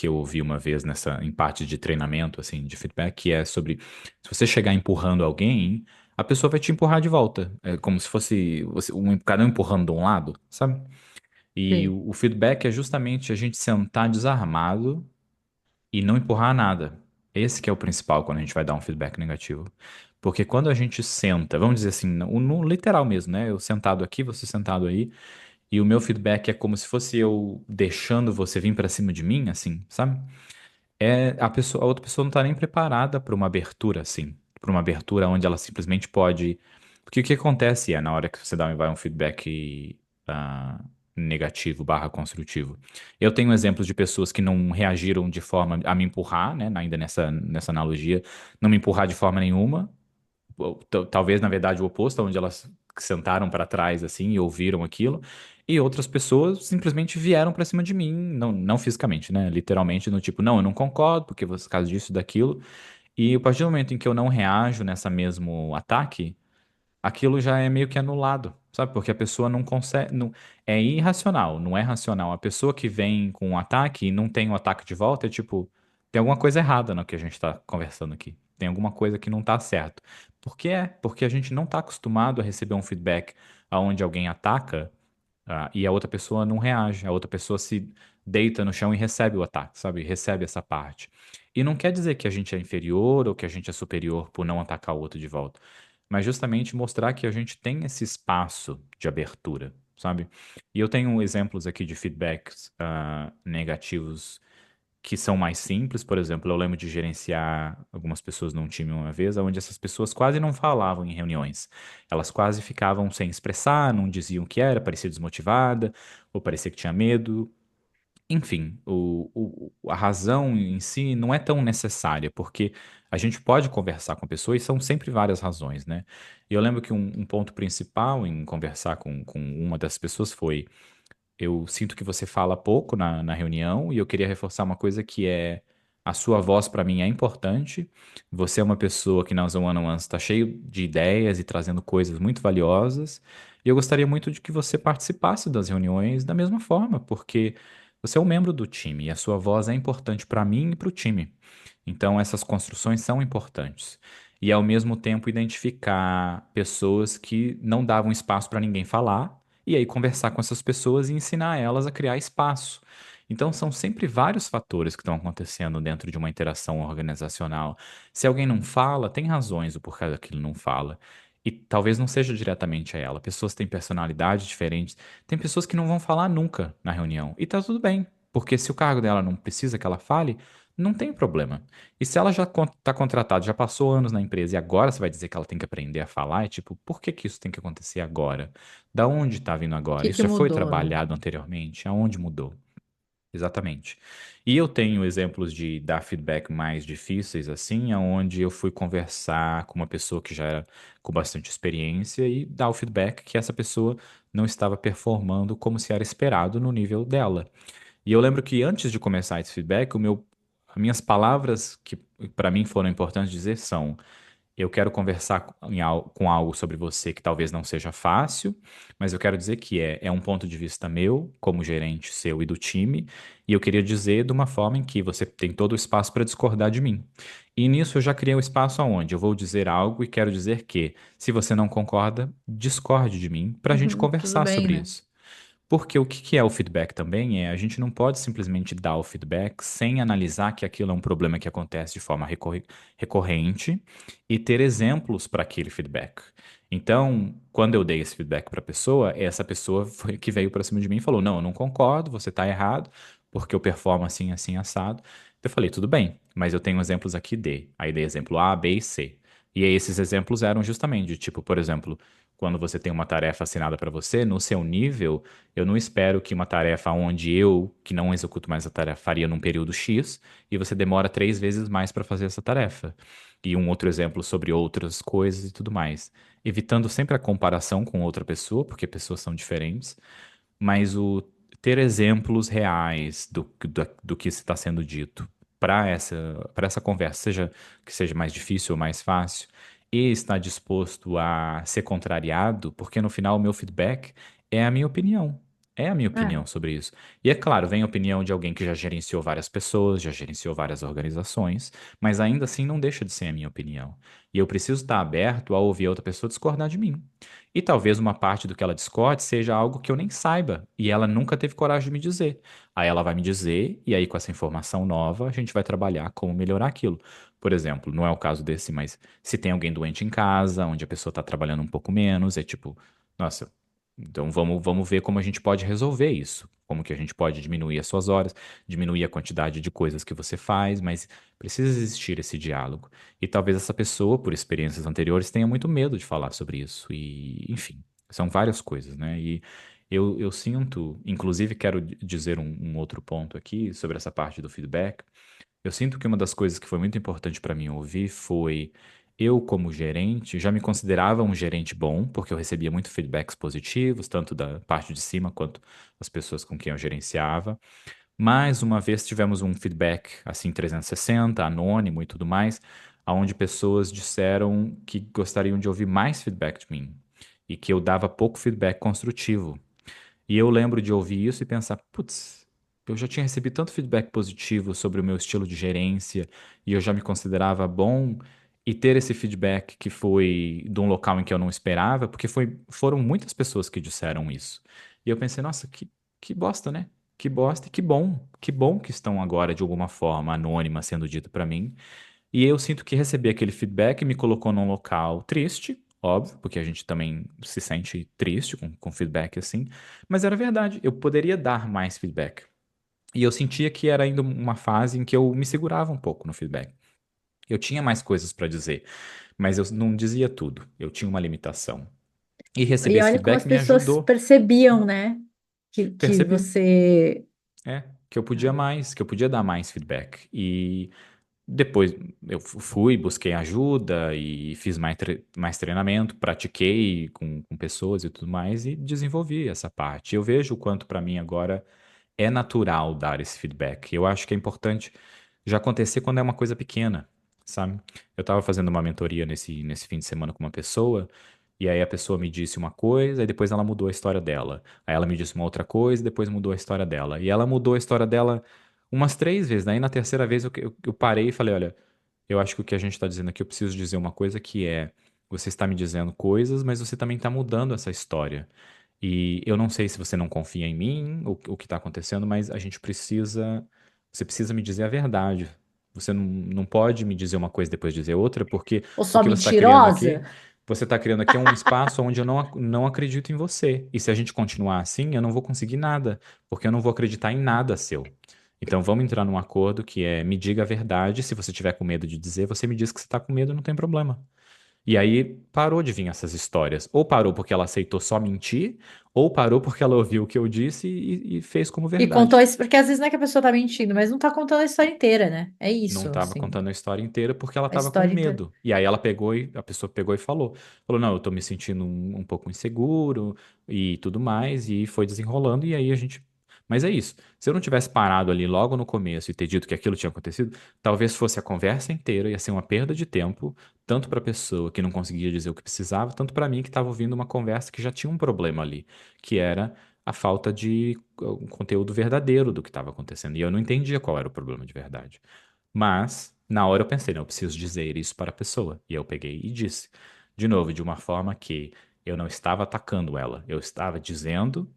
ouvi uma vez em parte de treinamento, assim, de feedback, que é sobre se você chegar empurrando alguém, a pessoa vai te empurrar de volta. É como se fosse cada um empurrando de um lado, sabe? E Sim. o feedback é justamente a gente sentar desarmado e não empurrar nada. Esse que é o principal quando a gente vai dar um feedback negativo. Porque quando a gente senta, vamos dizer assim, no literal mesmo, né? Eu sentado aqui, você sentado aí, e o meu feedback é como se fosse eu deixando você vir pra cima de mim, assim, sabe? A outra pessoa não tá nem preparada para uma abertura assim, para uma abertura onde ela simplesmente pode. Porque o que acontece é na hora que você vai um feedback ah, negativo barra construtivo. Eu tenho exemplos de pessoas que não reagiram de forma a me empurrar, né? Ainda nessa analogia, não me empurrar de forma nenhuma. Ou talvez, na verdade, o oposto, onde elas sentaram para trás assim e ouviram aquilo. E outras pessoas simplesmente vieram para cima de mim, não fisicamente, né? Literalmente, no tipo, não, eu não concordo, porque você caso disso, daquilo. E a partir do momento em que eu não reajo nessa mesmo ataque, aquilo já é meio que anulado, sabe? Porque a pessoa não consegue, é irracional, não é racional. A pessoa que vem com um ataque e não tem o ataque de volta é tipo, tem alguma coisa errada no que a gente está conversando aqui. Tem alguma coisa que não está certo. Por que é? Porque a gente não está acostumado a receber um feedback onde alguém ataca, e a outra pessoa não reage, a outra pessoa se deita no chão e recebe o ataque, sabe? Recebe essa parte. E não quer dizer que a gente é inferior ou que a gente é superior por não atacar o outro de volta, mas justamente mostrar que a gente tem esse espaço de abertura, sabe? E eu tenho exemplos aqui de feedbacks negativos que são mais simples. Por exemplo, eu lembro de gerenciar algumas pessoas num time uma vez, onde essas pessoas quase não falavam em reuniões. Elas quase ficavam sem expressar, não diziam o que era, parecia desmotivada, ou parecia que tinha medo. Enfim, a razão em si não é tão necessária, porque a gente pode conversar com a pessoa e são sempre várias razões, né? E eu lembro que um ponto principal em conversar com uma das pessoas foi: eu sinto que você fala pouco na reunião e eu queria reforçar uma coisa que é a sua voz para mim é importante. Você é uma pessoa que nas one-on-ones está cheio de ideias e trazendo coisas muito valiosas. E eu gostaria muito de que você participasse das reuniões da mesma forma, porque você é um membro do time e a sua voz é importante para mim e para o time. Então essas construções são importantes. E ao mesmo tempo identificar pessoas que não davam espaço para ninguém falar e aí conversar com essas pessoas e ensinar elas a criar espaço. Então, são sempre vários fatores que estão acontecendo dentro de uma interação organizacional. Se alguém não fala, tem razões do porquê daquilo não fala. E talvez não seja diretamente a ela. Pessoas têm personalidades diferentes. Tem pessoas que não vão falar nunca na reunião. E tá tudo bem. Porque se o cargo dela não precisa que ela fale, não tem problema. E se ela já está contratada, já passou anos na empresa e agora você vai dizer que ela tem que aprender a falar, é tipo, por que que isso tem que acontecer agora? Da onde está vindo O agora? que Isso que já foi mudou, né? trabalhado anteriormente? Aonde mudou? Exatamente. E eu tenho exemplos de dar feedback mais difíceis, assim, aonde eu fui conversar com uma pessoa que já era com bastante experiência e dar o feedback que essa pessoa não estava performando como se era esperado no nível dela. E eu lembro que antes de começar esse feedback, as minhas palavras que para mim foram importantes dizer são: eu quero conversar com algo sobre você que talvez não seja fácil, mas eu quero dizer que é um ponto de vista meu, como gerente seu e do time, e eu queria dizer de uma forma em que você tem todo o espaço para discordar de mim. E nisso eu já criei um espaço onde eu vou dizer algo e quero dizer que, se você não concorda, discorde de mim para a gente Uhum, tudo conversar bem, sobre né? isso. Porque o que que é o feedback também é a gente não pode simplesmente dar o feedback sem analisar que aquilo é um problema que acontece de forma recorrente e ter exemplos para aquele feedback. Então, quando eu dei esse feedback para a pessoa, essa pessoa foi que veio para cima de mim e falou: Não, eu não concordo, você está errado, porque eu performo assim, assim, assado. Eu falei: Tudo bem, mas eu tenho exemplos aqui de. Aí dei exemplo A, B e C. E aí esses exemplos eram justamente de tipo, por exemplo, quando você tem uma tarefa assinada para você, no seu nível. Eu não espero que uma tarefa onde eu, que não executo mais a tarefa, faria num período X, e você demora 3 vezes mais para fazer essa tarefa. E um outro exemplo sobre outras coisas e tudo mais. Evitando sempre a comparação com outra pessoa, porque pessoas são diferentes, mas o ter exemplos reais do que está sendo dito para essa conversa, seja que seja mais difícil ou mais fácil, e estar disposto a ser contrariado, porque no final o meu feedback é a minha opinião. É a minha É. opinião sobre isso. E é claro, vem a opinião de alguém que já gerenciou várias pessoas, já gerenciou várias organizações, mas ainda assim não deixa de ser a minha opinião. E eu preciso estar aberto a ouvir a outra pessoa discordar de mim. E talvez uma parte do que ela discorde seja algo que eu nem saiba e ela nunca teve coragem de me dizer. Aí ela vai me dizer, e aí com essa informação nova a gente vai trabalhar como melhorar aquilo. Por exemplo, não é o caso desse, mas se tem alguém doente em casa, onde a pessoa está trabalhando um pouco menos, é tipo, nossa, então vamos ver como a gente pode resolver isso. Como que a gente pode diminuir as suas horas, diminuir a quantidade de coisas que você faz, mas precisa existir esse diálogo. E talvez essa pessoa, por experiências anteriores, tenha muito medo de falar sobre isso. E, enfim, são várias coisas, né? E eu sinto, inclusive quero dizer um outro ponto aqui sobre essa parte do feedback. Eu sinto que uma das coisas que foi muito importante para mim ouvir foi eu, como gerente, já me considerava um gerente bom, porque eu recebia muito feedbacks positivos, tanto da parte de cima quanto das pessoas com quem eu gerenciava. Mais uma vez tivemos um feedback assim 360, anônimo e tudo mais, aonde pessoas disseram que gostariam de ouvir mais feedback de mim e que eu dava pouco feedback construtivo. E eu lembro de ouvir isso e pensar, putz, eu já tinha recebido tanto feedback positivo sobre o meu estilo de gerência e eu já me considerava bom, e ter esse feedback que foi de um local em que eu não esperava, porque foram muitas pessoas que disseram isso. E eu pensei, nossa, que bosta, né? Que bosta e que bom que estão agora de alguma forma anônima sendo dito para mim. E eu sinto que receber aquele feedback me colocou num local triste, óbvio, porque a gente também se sente triste com feedback assim, mas era verdade, eu poderia dar mais feedback. E eu sentia que era ainda uma fase em que eu me segurava um pouco no feedback. Eu tinha mais coisas para dizer, mas eu não dizia tudo, eu tinha uma limitação. E receber E esse olha como as feedback me pessoas ajudou. percebiam, né? Que Percebi, você. que eu podia mais, que eu podia dar mais feedback. E depois eu fui, busquei ajuda e fiz mais treinamento, pratiquei com pessoas e tudo mais e desenvolvi essa parte. Eu vejo o quanto para mim agora é natural dar esse feedback. Eu acho que é importante já acontecer quando é uma coisa pequena, sabe? Eu estava fazendo uma mentoria nesse fim de semana com uma pessoa, e aí a pessoa me disse uma coisa, e depois ela mudou a história dela. Aí ela me disse uma outra coisa, e depois mudou a história dela. E ela mudou a história dela umas 3 vezes. Daí na terceira vez eu parei e falei: Olha, eu acho que o que a gente está dizendo aqui, eu preciso dizer uma coisa que é: você está me dizendo coisas, mas você também está mudando essa história. E eu não sei se você não confia em mim, o que está acontecendo, mas a gente precisa. Você precisa me dizer a verdade. Você não pode me dizer uma coisa e depois dizer outra, porque Ou o só que você está criando mentirosa? aqui. Você está criando aqui um espaço onde eu não acredito em você. E se a gente continuar assim, eu não vou conseguir nada, porque eu não vou acreditar em nada seu. Então vamos entrar num acordo que é me diga a verdade. Se você tiver com medo de dizer, você me diz que você está com medo, não tem problema. E aí parou de vir essas histórias. Ou parou porque ela aceitou só mentir, ou parou porque ela ouviu o que eu disse e fez como E contou verdade. isso, porque às vezes não é que a pessoa tá mentindo, mas não tá contando a história inteira, né? É Não isso, estava assim, contando a história inteira porque ela a estava com história inteira. medo. E aí ela pegou e a pessoa pegou e falou. Falou, não, eu tô me sentindo um pouco inseguro e tudo mais. E foi desenrolando. E aí a gente. Mas é isso. Se eu não tivesse parado ali logo no começo e ter dito que aquilo tinha acontecido, talvez fosse a conversa inteira, ia ser uma perda de tempo, tanto para a pessoa que não conseguia dizer o que precisava, tanto para mim que estava ouvindo uma conversa que já tinha um problema ali, que era a falta de um conteúdo verdadeiro do que estava acontecendo. E eu não entendia qual era o problema de verdade. Mas, na hora eu pensei, não, eu preciso dizer isso para a pessoa. E eu peguei e disse. De novo, de uma forma que eu não estava atacando ela, eu estava dizendo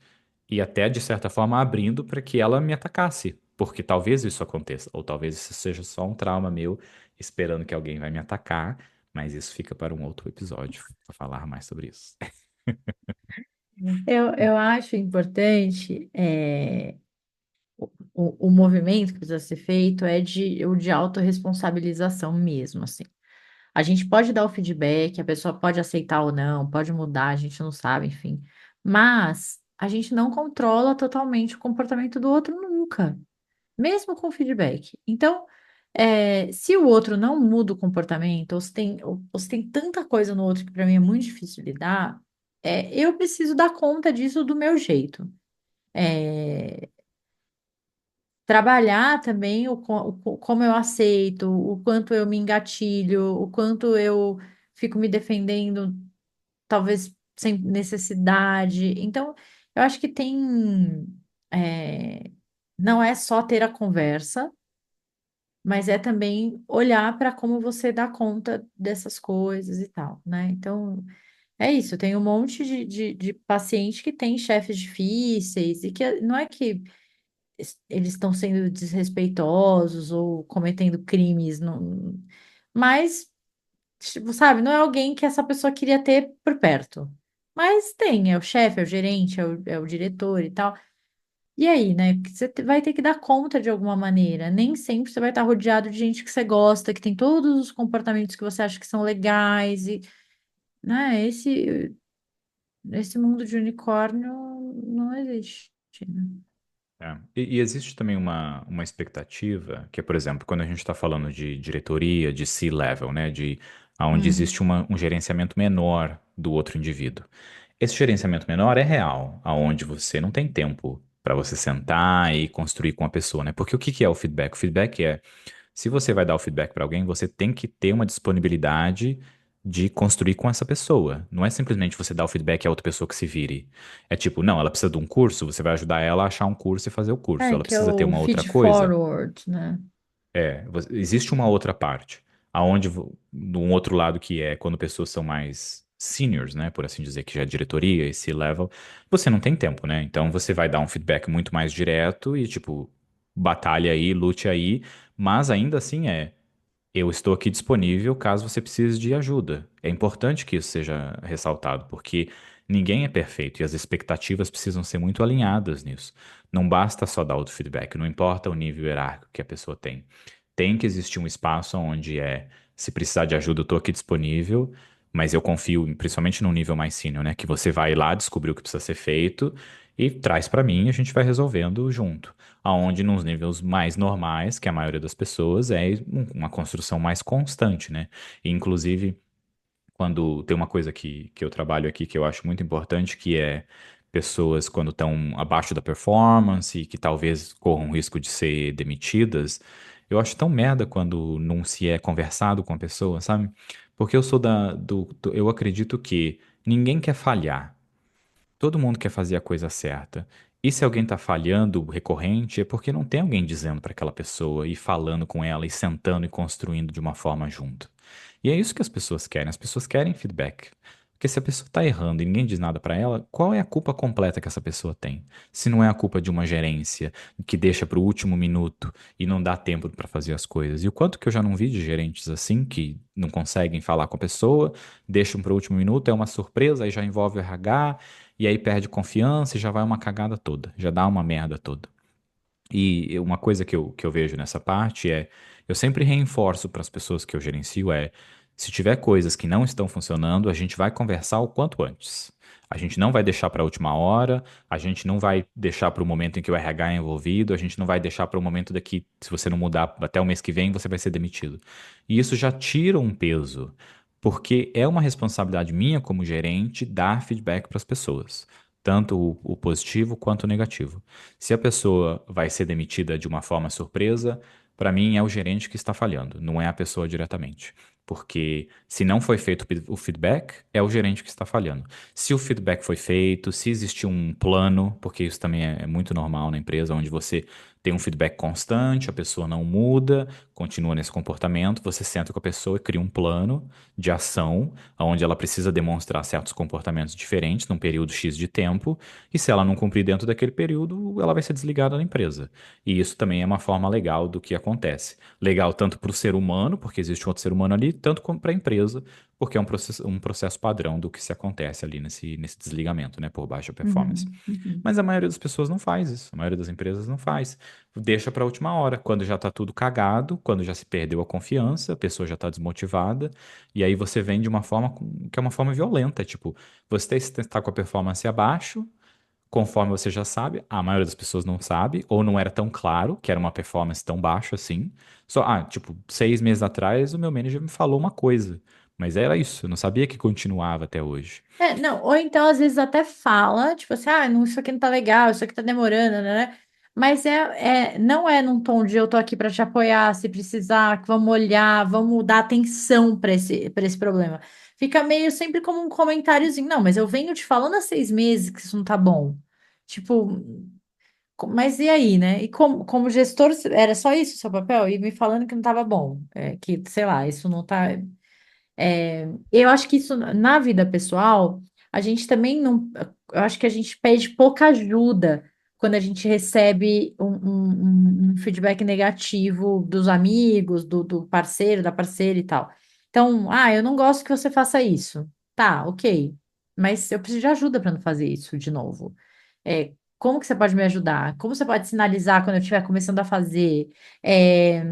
e até, de certa forma, abrindo para que ela me atacasse. Porque talvez isso aconteça, ou talvez isso seja só um trauma meu, esperando que alguém vai me atacar, mas isso fica para um outro episódio, para falar mais sobre isso. Eu acho importante, o movimento que precisa ser feito é o de autorresponsabilização mesmo, assim. A gente pode dar o feedback, a pessoa pode aceitar ou não, pode mudar, a gente não sabe, enfim. Mas a gente não controla totalmente o comportamento do outro nunca, mesmo com feedback. Então, se o outro não muda o comportamento, ou se tem tanta coisa no outro que para mim é muito difícil lidar, eu preciso dar conta disso do meu jeito. É, trabalhar também como eu aceito, o quanto eu me engatilho, o quanto eu fico me defendendo, talvez sem necessidade. Então, eu acho que é, não é só ter a conversa, mas é também olhar para como você dá conta dessas coisas e tal, né? Então, é isso. Tem um monte de paciente que tem chefes difíceis e que não é que eles estão sendo desrespeitosos ou cometendo crimes, não, mas, tipo, sabe, não é alguém que essa pessoa queria ter por perto. Mas tem, é o chefe, é o gerente, é o diretor e tal. E aí, né? Que você vai ter que dar conta de alguma maneira. Nem sempre você vai estar rodeado de gente que você gosta, que tem todos os comportamentos que você acha que são legais. E, né, esse mundo de unicórnio não existe, né? É. E existe também uma expectativa, que é, por exemplo, quando a gente está falando de diretoria, de C-level, né, de onde Hum. existe um gerenciamento menor do outro indivíduo. Esse gerenciamento menor é real, aonde você não tem tempo para você sentar e construir com a pessoa, né? Porque o que que é o feedback? O feedback é se você vai dar o feedback para alguém, você tem que ter uma disponibilidade de construir com essa pessoa. Não é simplesmente você dar o feedback e a outra pessoa que se vire. É tipo, não, ela precisa de um curso, você vai ajudar ela a achar um curso e fazer o curso. É, Ela que é precisa ter o uma outra feed coisa. forward, né? Existe uma outra parte, aonde, de um outro lado que é quando pessoas são mais seniors, né, por assim dizer, que já é diretoria, esse level, você não tem tempo, né? Então você vai dar um feedback muito mais direto e tipo, batalha aí, lute aí, mas ainda assim eu estou aqui disponível caso você precise de ajuda. É importante que isso seja ressaltado, porque ninguém é perfeito e as expectativas precisam ser muito alinhadas nisso. Não basta só dar o feedback, não importa o nível hierárquico que a pessoa tem. Tem que existir um espaço onde se precisar de ajuda, eu estou aqui disponível, mas eu confio, principalmente no nível mais senior, né, que você vai lá descobrir o que precisa ser feito e traz para mim e a gente vai resolvendo junto. Aonde nos níveis mais normais, que a maioria das pessoas, é uma construção mais constante, né? E, inclusive, quando tem uma coisa que eu trabalho aqui que eu acho muito importante, que é pessoas quando estão abaixo da performance e que talvez corram risco de ser demitidas, eu acho tão merda quando não se é conversado com a pessoa, sabe? Porque eu sou eu acredito que ninguém quer falhar. Todo mundo quer fazer a coisa certa. E se alguém está falhando recorrente, é porque não tem alguém dizendo para aquela pessoa e falando com ela e sentando e construindo de uma forma junto. E é isso que as pessoas querem. As pessoas querem feedback. Porque se a pessoa está errando e ninguém diz nada para ela, qual é a culpa completa que essa pessoa tem? Se não é a culpa de uma gerência que deixa para o último minuto e não dá tempo para fazer as coisas. E o quanto que eu já não vi de gerentes assim, que não conseguem falar com a pessoa, deixam para o último minuto, é uma surpresa, aí já envolve o RH, e aí perde confiança e já vai uma cagada toda, já dá uma merda toda. E uma coisa que eu vejo nessa parte é, eu sempre reforço para as pessoas que eu gerencio se tiver coisas que não estão funcionando, a gente vai conversar o quanto antes. A gente não vai deixar para a última hora, a gente não vai deixar para o momento em que o RH é envolvido, a gente não vai deixar para o momento daqui, se você não mudar até o mês que vem, você vai ser demitido. E isso já tira um peso, porque é uma responsabilidade minha como gerente dar feedback para as pessoas, tanto o positivo quanto o negativo. Se a pessoa vai ser demitida de uma forma surpresa, para mim é o gerente que está falhando, não é a pessoa diretamente. Porque se não foi feito o feedback, é o gerente que está falhando. Se o feedback foi feito, se existiu um plano, porque isso também é muito normal na empresa, onde você tem um feedback constante, a pessoa não muda, continua nesse comportamento, você senta com a pessoa e cria um plano de ação, onde ela precisa demonstrar certos comportamentos diferentes num período X de tempo, e se ela não cumprir dentro daquele período, ela vai ser desligada da empresa. E isso também é uma forma legal do que acontece. Legal tanto para o ser humano, porque existe um outro ser humano ali, tanto como para a empresa, porque é um processo padrão do que se acontece ali nesse desligamento, né, por baixa performance. Uhum, uhum. Mas a maioria das pessoas não faz isso, a maioria das empresas não faz. Deixa para a última hora, quando já está tudo cagado, quando já se perdeu a confiança, a pessoa já está desmotivada, e aí você vem de uma forma que é uma forma violenta, tipo, você está com a performance abaixo, conforme você já sabe, a maioria das pessoas não sabe, ou não era tão claro que era uma performance tão baixa assim. Só, tipo, 6 meses atrás o meu manager me falou uma coisa, mas era isso, eu não sabia que continuava até hoje. É, não, ou então às vezes até fala, tipo assim, não, isso aqui não tá legal, isso aqui tá demorando, né? Mas não é num tom de eu tô aqui para te apoiar, se precisar, que vamos olhar, vamos dar atenção para esse problema. Fica meio sempre como um comentáriozinho, não, mas eu venho te falando há 6 meses que isso não tá bom. Tipo, mas e aí, né? E como gestor, era só isso o seu papel? E me falando que não tava bom, que, sei lá, isso não tá. Eu acho que isso na vida pessoal, a gente também não. Eu acho que a gente pede pouca ajuda quando a gente recebe um feedback negativo dos amigos, do parceiro, da parceira e tal. Então, eu não gosto que você faça isso. Tá, ok. Mas eu preciso de ajuda para não fazer isso de novo. Como que você pode me ajudar? Como você pode sinalizar quando eu estiver começando a fazer? É,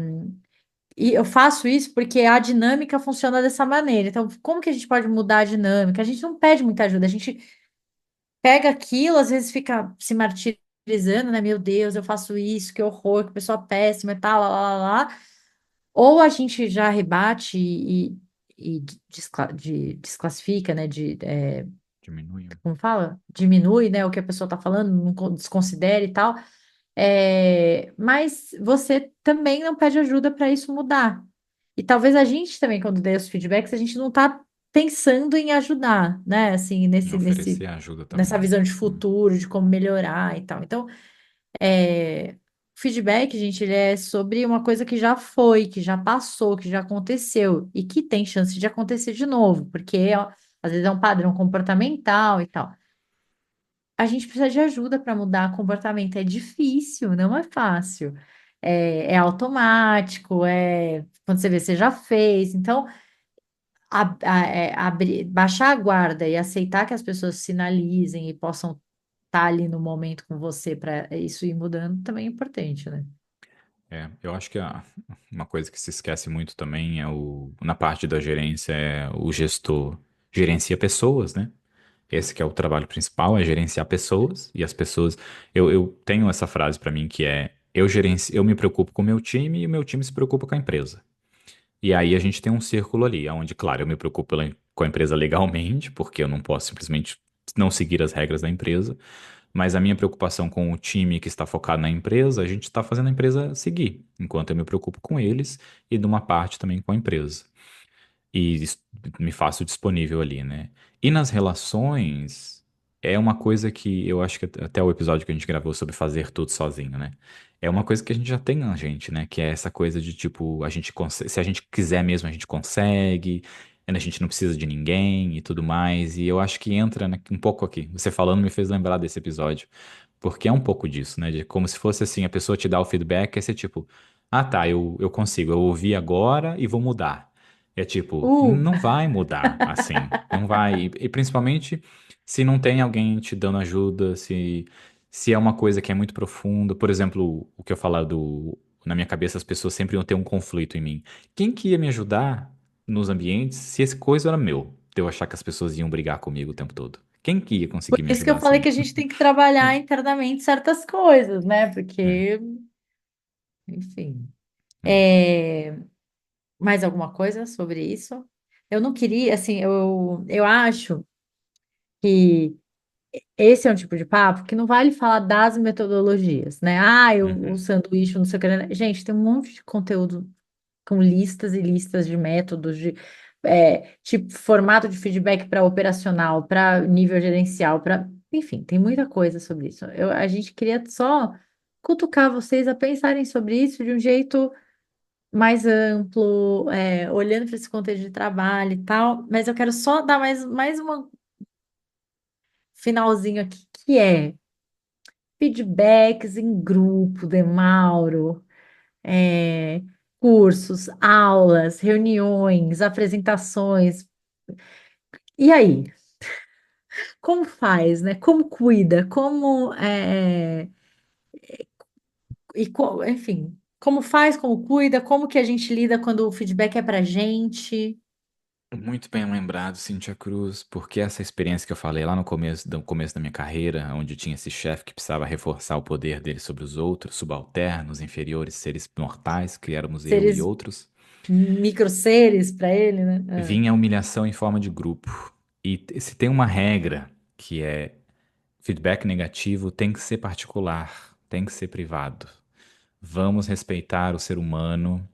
e eu faço isso porque a dinâmica funciona dessa maneira. Então, como que a gente pode mudar a dinâmica? A gente não pede muita ajuda, a gente pega aquilo, às vezes fica se martirizando, né? Meu Deus, eu faço isso, que horror, que pessoa péssima e tal, lá, lá, lá, lá. Ou a gente já rebate e desclassifica, né? Diminui. Como fala? Diminui, né? O que a pessoa está falando, não desconsidera e tal. Mas você também não pede ajuda para isso mudar. E talvez a gente também, quando dê os feedbacks, a gente não está pensando em ajudar, né? Assim, E nesse, oferecer ajuda nessa também, né? visão de Hum. futuro, de como melhorar e tal. Então, feedback, gente, ele é sobre uma coisa que já foi, que já passou, que já aconteceu e que tem chance de acontecer de novo, porque ó, às vezes é um padrão comportamental e tal. A gente precisa de ajuda para mudar comportamento. É difícil, não é fácil. É automático, quando você vê, você já fez. Então, baixar a guarda e aceitar que as pessoas sinalizem e possam estar ali no momento com você para isso ir mudando também é importante, né? Eu acho que uma coisa que se esquece muito também na parte da gerência, o gestor gerencia pessoas, né? Esse que é o trabalho principal, é gerenciar pessoas, e as pessoas, eu tenho essa frase pra mim que eu me preocupo com o meu time e o meu time se preocupa com a empresa. E aí a gente tem um círculo ali, onde, claro, eu me preocupo com a empresa legalmente, porque eu não posso simplesmente não seguir as regras da empresa, mas a minha preocupação com o time que está focado na empresa, a gente está fazendo a empresa seguir, enquanto eu me preocupo com eles e de uma parte também com a empresa. E me faço disponível ali, né? E nas relações, é uma coisa que eu acho que até o episódio que a gente gravou sobre fazer tudo sozinho, né? É uma coisa que a gente já tem na gente, né? Que é essa coisa de tipo, se a gente quiser mesmo, a gente consegue. a gente não precisa de ninguém e tudo mais. E eu acho que entra, né, um pouco aqui. Você falando me fez lembrar desse episódio. Porque é um pouco disso, né? De como se fosse assim, a pessoa te dá o feedback, aí você tipo, ah tá, eu consigo, eu ouvi agora e vou mudar. É tipo, Uh, não vai mudar assim, não vai. E principalmente se não tem alguém te dando ajuda, se é uma coisa que é muito profunda. Por exemplo, o que eu falar do. Na minha cabeça, as pessoas sempre iam ter um conflito em mim. Quem que ia me ajudar nos ambientes se esse coisa era meu? De eu achar que as pessoas iam brigar comigo o tempo todo. Quem que ia por conseguir me isso que eu ajudar falei assim? que a gente tem que trabalhar internamente certas coisas, né? É, Porque, enfim. é. É, mais alguma coisa sobre isso? Eu não queria, assim, eu acho que esse é um tipo de papo que não vale falar das metodologias, né? Ah, o Uhum. sanduíche, não sei o que. Gente, tem um monte de conteúdo com listas e listas de métodos, de tipo formato de feedback para operacional, para nível gerencial, para, enfim, tem muita coisa sobre isso. A gente queria só cutucar vocês a pensarem sobre isso de um jeito mais amplo, olhando para esse contexto de trabalho e tal, mas eu quero só dar mais uma finalzinho aqui, que é feedbacks em grupo, de Mauro, é, cursos, aulas, reuniões, apresentações. E aí? Como faz, né? Como cuida? Enfim, como faz, como cuida? Como que a gente lida quando o feedback é pra gente? Muito bem lembrado, Cintia Cruz, porque essa experiência que eu falei lá no começo, do começo da minha carreira, onde tinha esse chefe que precisava reforçar o poder dele sobre os outros, subalternos, inferiores, seres mortais, que éramos eu e Seres outros, microseres para ele, né? vinha a humilhação em forma de grupo. E se tem uma regra que é feedback negativo tem que ser particular, tem que ser privado. Vamos respeitar o ser humano.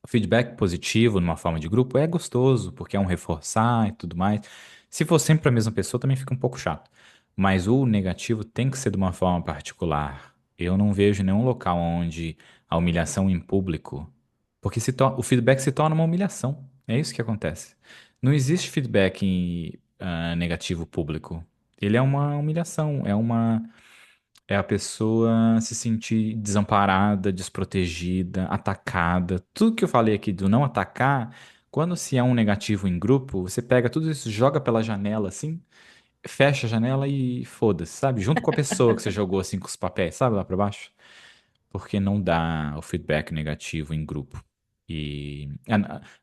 O feedback positivo numa forma de grupo é gostoso, porque é um reforçar e tudo mais. Se for sempre para a mesma pessoa, também fica um pouco chato. Mas o negativo tem que ser de uma forma particular. Eu não vejo nenhum local onde a humilhação em público, porque o feedback se torna uma humilhação. É isso que acontece. Não existe feedback negativo público. Ele é uma humilhação, é a pessoa se sentir desamparada, desprotegida, atacada. Tudo que eu falei aqui do não atacar, quando se é um negativo em grupo, você pega tudo isso, joga pela janela assim, fecha a janela e foda-se, sabe? Junto com a pessoa que você jogou assim com os papéis, sabe, lá pra baixo? Porque não dá o feedback negativo em grupo. E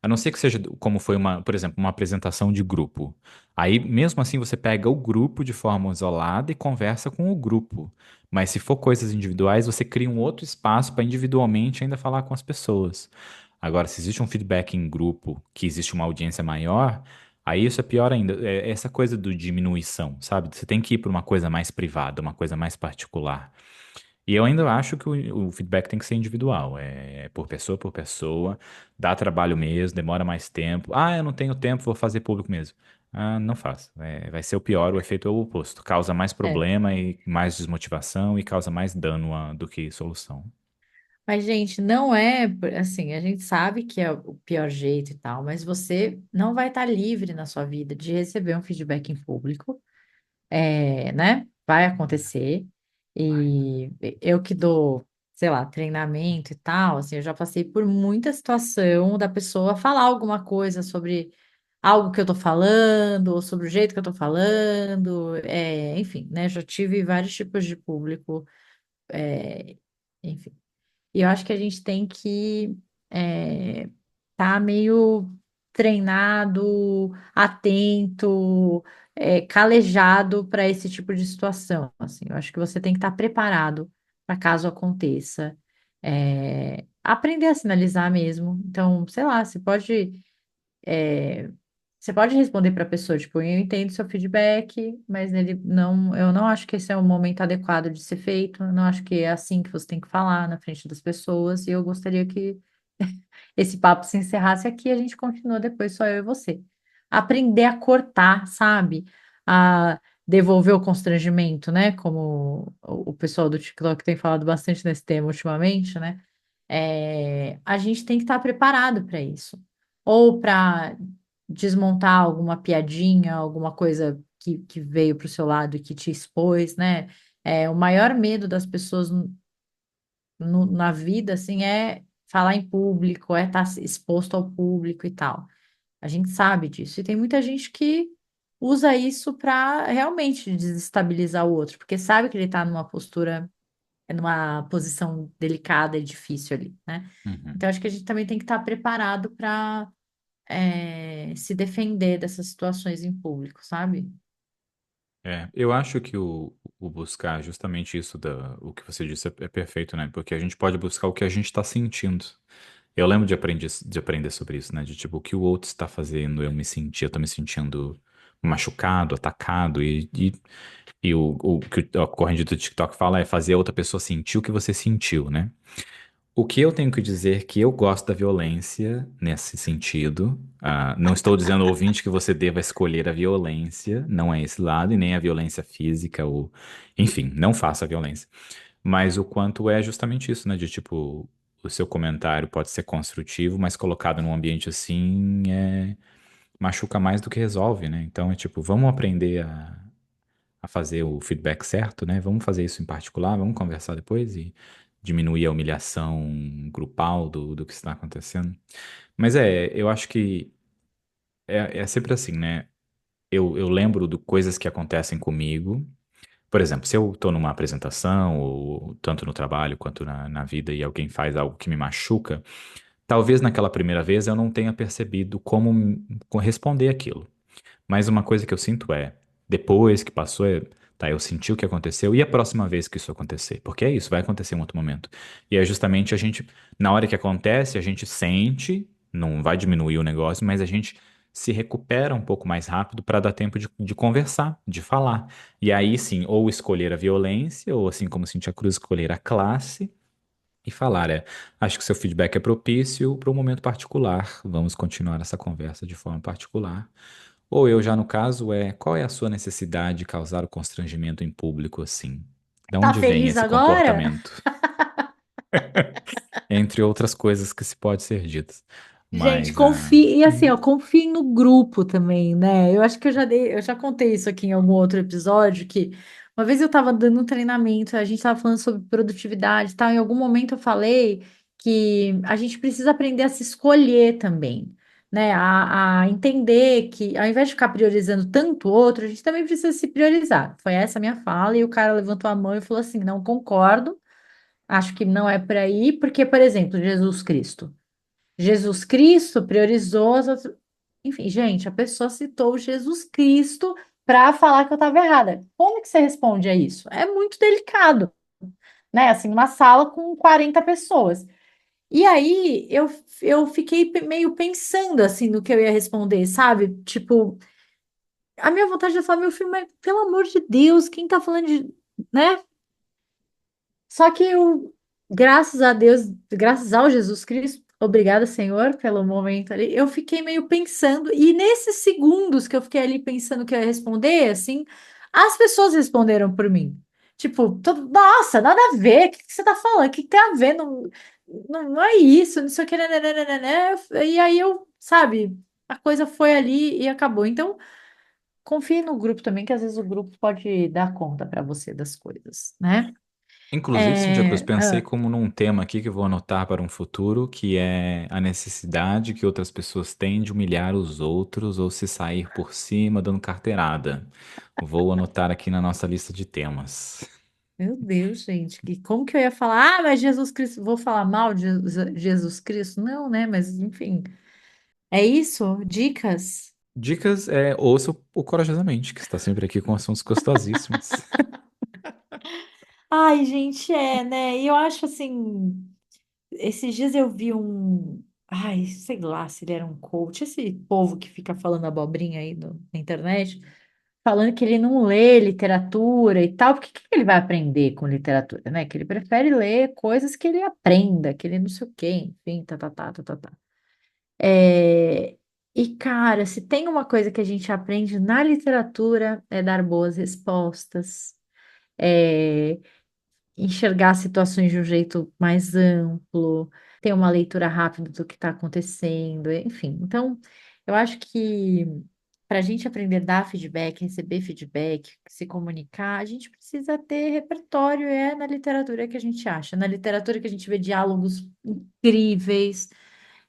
a não ser que seja como foi uma, por exemplo, uma apresentação de grupo. Aí, mesmo assim, você pega o grupo de forma isolada e conversa com o grupo. Mas se for coisas individuais, você cria um outro espaço para individualmente ainda falar com as pessoas. Agora, se existe um feedback em grupo, que existe uma audiência maior, aí isso é pior ainda. É essa coisa do diminuição, sabe? Você tem que ir para uma coisa mais privada, uma coisa mais particular. E eu ainda acho que o feedback tem que ser individual, é por pessoa, dá trabalho mesmo, demora mais tempo. Ah, eu não tenho tempo, vou fazer público mesmo. Ah, não faço. Vai ser o pior, o efeito é o oposto. Causa mais É. problema e mais desmotivação e causa mais dano do que solução. Mas, gente, não é assim, a gente sabe que é o pior jeito e tal, mas você não vai estar livre na sua vida de receber um feedback em público, né? Vai acontecer. E eu que dou, sei lá, treinamento e tal, assim, eu já passei por muita situação da pessoa falar alguma coisa sobre algo que eu tô falando, ou sobre o jeito que eu tô falando, enfim, né? Já tive vários tipos de público, enfim. E eu acho que a gente tem que tá meio treinado, atento, calejado para esse tipo de situação. Assim, eu acho que você tem que estar preparado para caso aconteça. Aprender a sinalizar mesmo. Então, sei lá, você pode responder para a pessoa, tipo, eu entendo seu feedback, mas eu não acho que esse é o momento adequado de ser feito, eu não acho que é assim que você tem que falar na frente das pessoas, e eu gostaria que esse papo se encerrasse aqui, e a gente continua depois, só eu e você. Aprender a cortar, sabe? A devolver o constrangimento, né? Como o pessoal do TikTok tem falado bastante nesse tema ultimamente, né? A gente tem que estar preparado para isso. Ou para desmontar alguma piadinha, alguma coisa que veio para o seu lado e que te expôs, né? O maior medo das pessoas na vida, assim, é falar em público, é estar exposto ao público e tal. A gente sabe disso. E tem muita gente que usa isso para realmente desestabilizar o outro, porque sabe que ele está numa posição delicada e difícil ali, né? Uhum. Então, acho que a gente também tem que estar preparado para se defender dessas situações em público, sabe? Eu acho que o buscar justamente isso, o que você disse é perfeito, né? Porque a gente pode buscar o que a gente está sentindo. Eu lembro de aprender sobre isso, né? De tipo, o que o outro está fazendo, eu tô me sentindo machucado, atacado, e o que a corrente do TikTok fala é fazer a outra pessoa sentir o que você sentiu, né? O que eu tenho que dizer que eu gosto da violência nesse sentido. Não estou dizendo, ouvinte, que você deva escolher a violência, não é esse lado, e nem a violência física, ou enfim, não faça violência. Mas o quanto é justamente isso, né? De tipo, o seu comentário pode ser construtivo, mas colocado num ambiente assim, machuca mais do que resolve, né? Então é tipo, vamos aprender a fazer o feedback certo, né? Vamos fazer isso em particular, vamos conversar depois e diminuir a humilhação grupal do que está acontecendo. Mas eu acho que é sempre assim, né? Eu lembro de coisas que acontecem comigo. Por exemplo, se eu estou numa apresentação, ou tanto no trabalho quanto na vida, e alguém faz algo que me machuca, talvez naquela primeira vez eu não tenha percebido como responder aquilo. Mas uma coisa que eu sinto depois que passou, tá, eu senti o que aconteceu, e a próxima vez que isso acontecer? Porque é isso, vai acontecer em outro momento. E é justamente na hora que acontece, a gente sente, não vai diminuir o negócio, mas a gente se recupera um pouco mais rápido para dar tempo de conversar, de falar. E aí sim, ou escolher a violência, ou assim como Cintia Cruz, escolher a classe. E falar, acho que seu feedback é propício para um momento particular. Vamos continuar essa conversa de forma particular. Ou eu já no caso qual é a sua necessidade de causar o constrangimento em público assim? Da Tá onde vem feliz esse agora? comportamento? Entre outras coisas que se pode ser ditas. Gente, Mas, confie, e assim, ó, confie no grupo também, né? Eu acho que eu já contei isso aqui em algum outro episódio, que uma vez eu estava dando um treinamento, a gente estava falando sobre produtividade e tal, em algum momento eu falei que a gente precisa aprender a se escolher também, né? A entender que ao invés de ficar priorizando tanto o outro, a gente também precisa se priorizar. Foi essa a minha fala, e o cara levantou a mão e falou assim: não concordo, acho que não é por aí, porque, por exemplo, Jesus Cristo. Jesus Cristo priorizou as outras. Enfim, gente, a pessoa citou Jesus Cristo para falar que eu estava errada. Como que você responde a isso? É muito delicado, né? Assim, uma sala com 40 pessoas. E aí eu fiquei meio pensando assim no que eu ia responder, sabe? Tipo, a minha vontade de falar, meu filho, mas pelo amor de Deus, quem tá falando de, né? Só que eu, graças a Deus, graças ao Jesus Cristo, obrigada, Senhor, pelo momento ali, eu fiquei meio pensando, e nesses segundos que eu fiquei ali pensando o que eu ia responder, assim, as pessoas responderam por mim. Tipo, nossa, nada a ver, o que você tá falando? O que tem a ver? Não, não, não é isso, não sei o que, né? E aí eu, sabe, a coisa foi ali e acabou. Então, confie no grupo também, que às vezes o grupo pode dar conta para você das coisas, né? inclusive, Cintia Cruz, É, pensei como num tema aqui que eu vou anotar para um futuro, que é a necessidade que outras pessoas têm de humilhar os outros ou se sair por cima dando carteirada. Vou anotar aqui na nossa lista de temas. meu Deus, gente, como que eu ia falar? Ah, mas Jesus Cristo, vou falar mal de Jesus Cristo? Não, né? Mas enfim, é isso? Dicas? Dicas ouça o Corajosamente, que está sempre aqui com assuntos costosíssimos. Ai, gente, né? E eu acho assim, esses dias eu vi ai, sei lá se ele era um coach, esse povo que fica falando abobrinha aí na internet, falando que ele não lê literatura e tal, porque o que que ele vai aprender com literatura, né? Que ele prefere ler coisas que ele aprenda, que ele não sei o quê, enfim, tá, tá, tá, tá, tá, tá. É, E, cara, se tem uma coisa que a gente aprende na literatura é dar boas respostas, é enxergar situações de um jeito mais amplo, ter uma leitura rápida do que está acontecendo, enfim. Então, Eu acho que para a gente aprender a dar feedback, receber feedback, se comunicar, a gente precisa ter repertório. É na literatura que a gente acha, na literatura que a gente vê diálogos incríveis.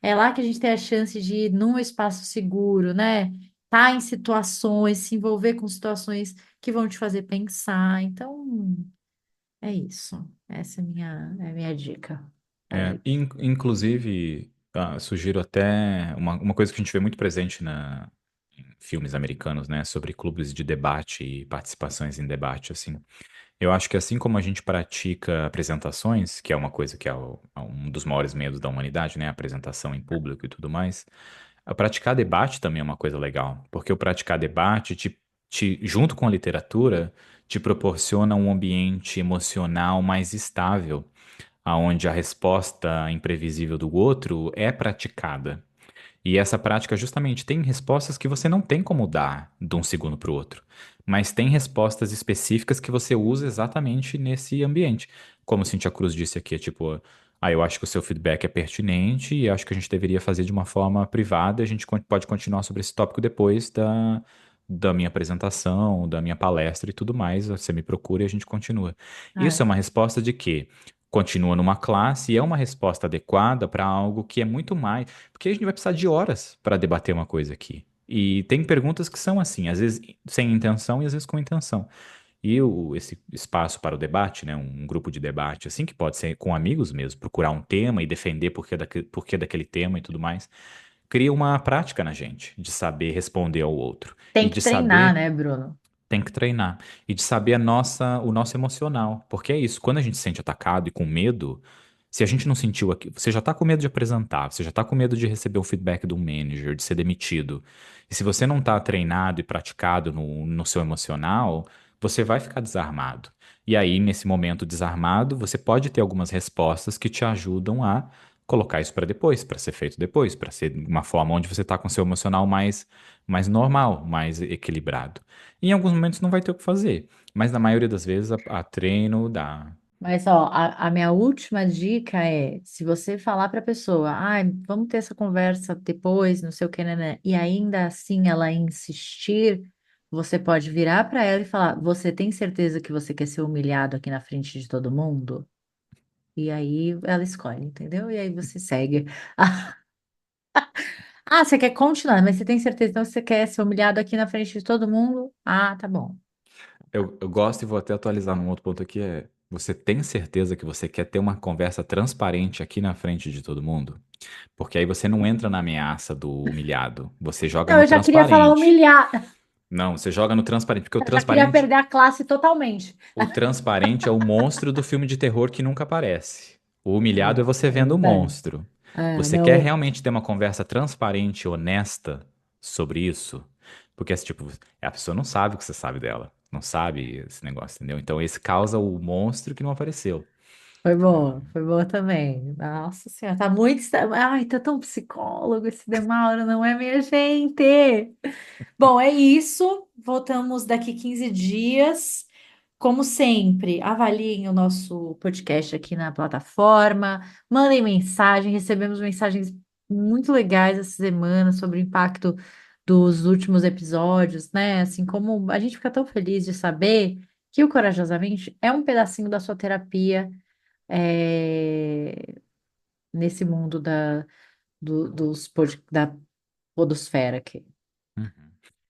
É lá que a gente tem a chance de ir num espaço seguro, né? Tá em situações, se envolver com situações que vão te fazer pensar. Então, é isso. Essa é a minha dica. É, É, inclusive, sugiro até uma coisa que a gente vê muito presente em filmes americanos, né, sobre clubes de debate e participações em debate, assim. Eu acho que assim como a gente pratica apresentações, que é uma coisa que é um dos maiores medos da humanidade, né, a apresentação em público e tudo mais, a praticar debate também é uma coisa legal, porque o praticar debate junto com a literatura, te proporciona um ambiente emocional mais estável aonde a resposta imprevisível do outro é praticada. E essa prática justamente tem respostas que você não tem como dar de um segundo para o outro, mas tem respostas específicas que você usa exatamente nesse ambiente. Como Cintia Cruz disse aqui, é tipo, eu acho que o seu feedback é pertinente e acho que a gente deveria fazer de uma forma privada, a gente pode continuar sobre esse tópico depois da minha apresentação, da minha palestra e tudo mais. Você me procura e a gente continua. Isso é é. uma resposta de que continua numa classe e é uma resposta adequada para algo que é muito mais. Porque a gente vai precisar de horas para debater uma coisa aqui. E tem perguntas que são assim, às vezes sem intenção e às vezes com intenção. E esse espaço para o debate, né, um grupo de debate, assim, que pode ser com amigos mesmo, procurar um tema e defender por que daquele tema e tudo mais, cria uma prática na gente de saber responder ao outro. Tem E que de treinar, saber né, Bruno? tem que treinar. E de saber o nosso emocional. Porque é isso, quando a gente se sente atacado e com medo, se a gente não sentiu aqui, você já tá com medo de apresentar, você já tá com medo de receber o feedback do manager, de ser demitido. E se você não tá treinado e praticado no seu emocional, você vai ficar desarmado. E aí, nesse momento desarmado, você pode ter algumas respostas que te ajudam a colocar isso para depois, para ser feito depois, para ser uma forma onde você tá com seu emocional mais normal, mais equilibrado. Em alguns momentos não vai ter o que fazer, mas na maioria das vezes a treino dá. Mas, ó, a minha última dica é, se você falar para a pessoa, vamos ter essa conversa depois, não sei o que, né, e ainda assim ela insistir, você pode virar para ela e falar, você tem certeza que você quer ser humilhado aqui na frente de todo mundo? E aí ela escolhe, entendeu? E aí você segue. Ah, você quer continuar, mas você tem certeza então que você quer ser humilhado aqui na frente de todo mundo? Ah, tá bom. Eu gosto e vou até atualizar num outro ponto aqui, você tem certeza que você quer ter uma conversa transparente aqui na frente de todo mundo? Porque aí você não entra na ameaça do humilhado, você joga Não, no eu já queria falar transparente. humilhar. Não, você joga no transparente, porque Eu já queria perder a classe totalmente. o transparente é o monstro do filme de terror que nunca aparece. O humilhado é você É vendo o verdade. monstro. É, Você quer não. realmente ter uma conversa transparente e honesta sobre isso? Porque, tipo, a pessoa não sabe o que você sabe dela. Não sabe esse negócio, entendeu? Então, esse causa o monstro que não apareceu. Foi boa também. Nossa Senhora, tá muito. Ai, tá tão psicólogo esse Demauro, não é, minha gente? Bom, é isso. Voltamos daqui 15 dias. Como sempre, avaliem o nosso podcast aqui na plataforma, mandem mensagem. Recebemos mensagens muito legais essa semana sobre o impacto dos últimos episódios, né? Assim como a gente fica tão feliz de saber que o Corajosamente é um pedacinho da sua terapia, nesse mundo da podosfera aqui. Uhum.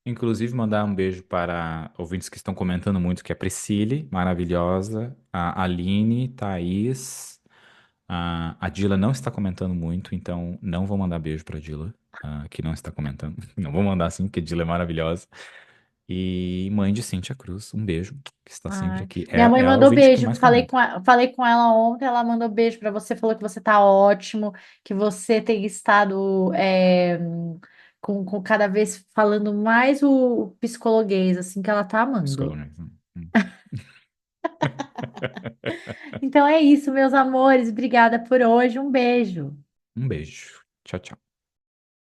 Inclusive, mandar um beijo para ouvintes que estão comentando muito, que é a Priscile, maravilhosa, a Aline, Thaís, a Dila não está comentando muito, então não vou mandar beijo para Dila, que não está comentando. Não vou mandar sim, porque Dila é maravilhosa. E mãe de Cíntia Cruz, um beijo, que está sempre Ai, aqui. minha mãe É a mandou ouvinte que beijo. mais comenta. Falei com ela ontem. Ela mandou beijo para você. Falou que você tá ótimo, que você tem estado com cada vez falando mais o psicologuês, assim, que ela tá amando. Psicóloga, né? Então é isso, meus amores. Obrigada por hoje. Um beijo. Um beijo. Tchau, tchau.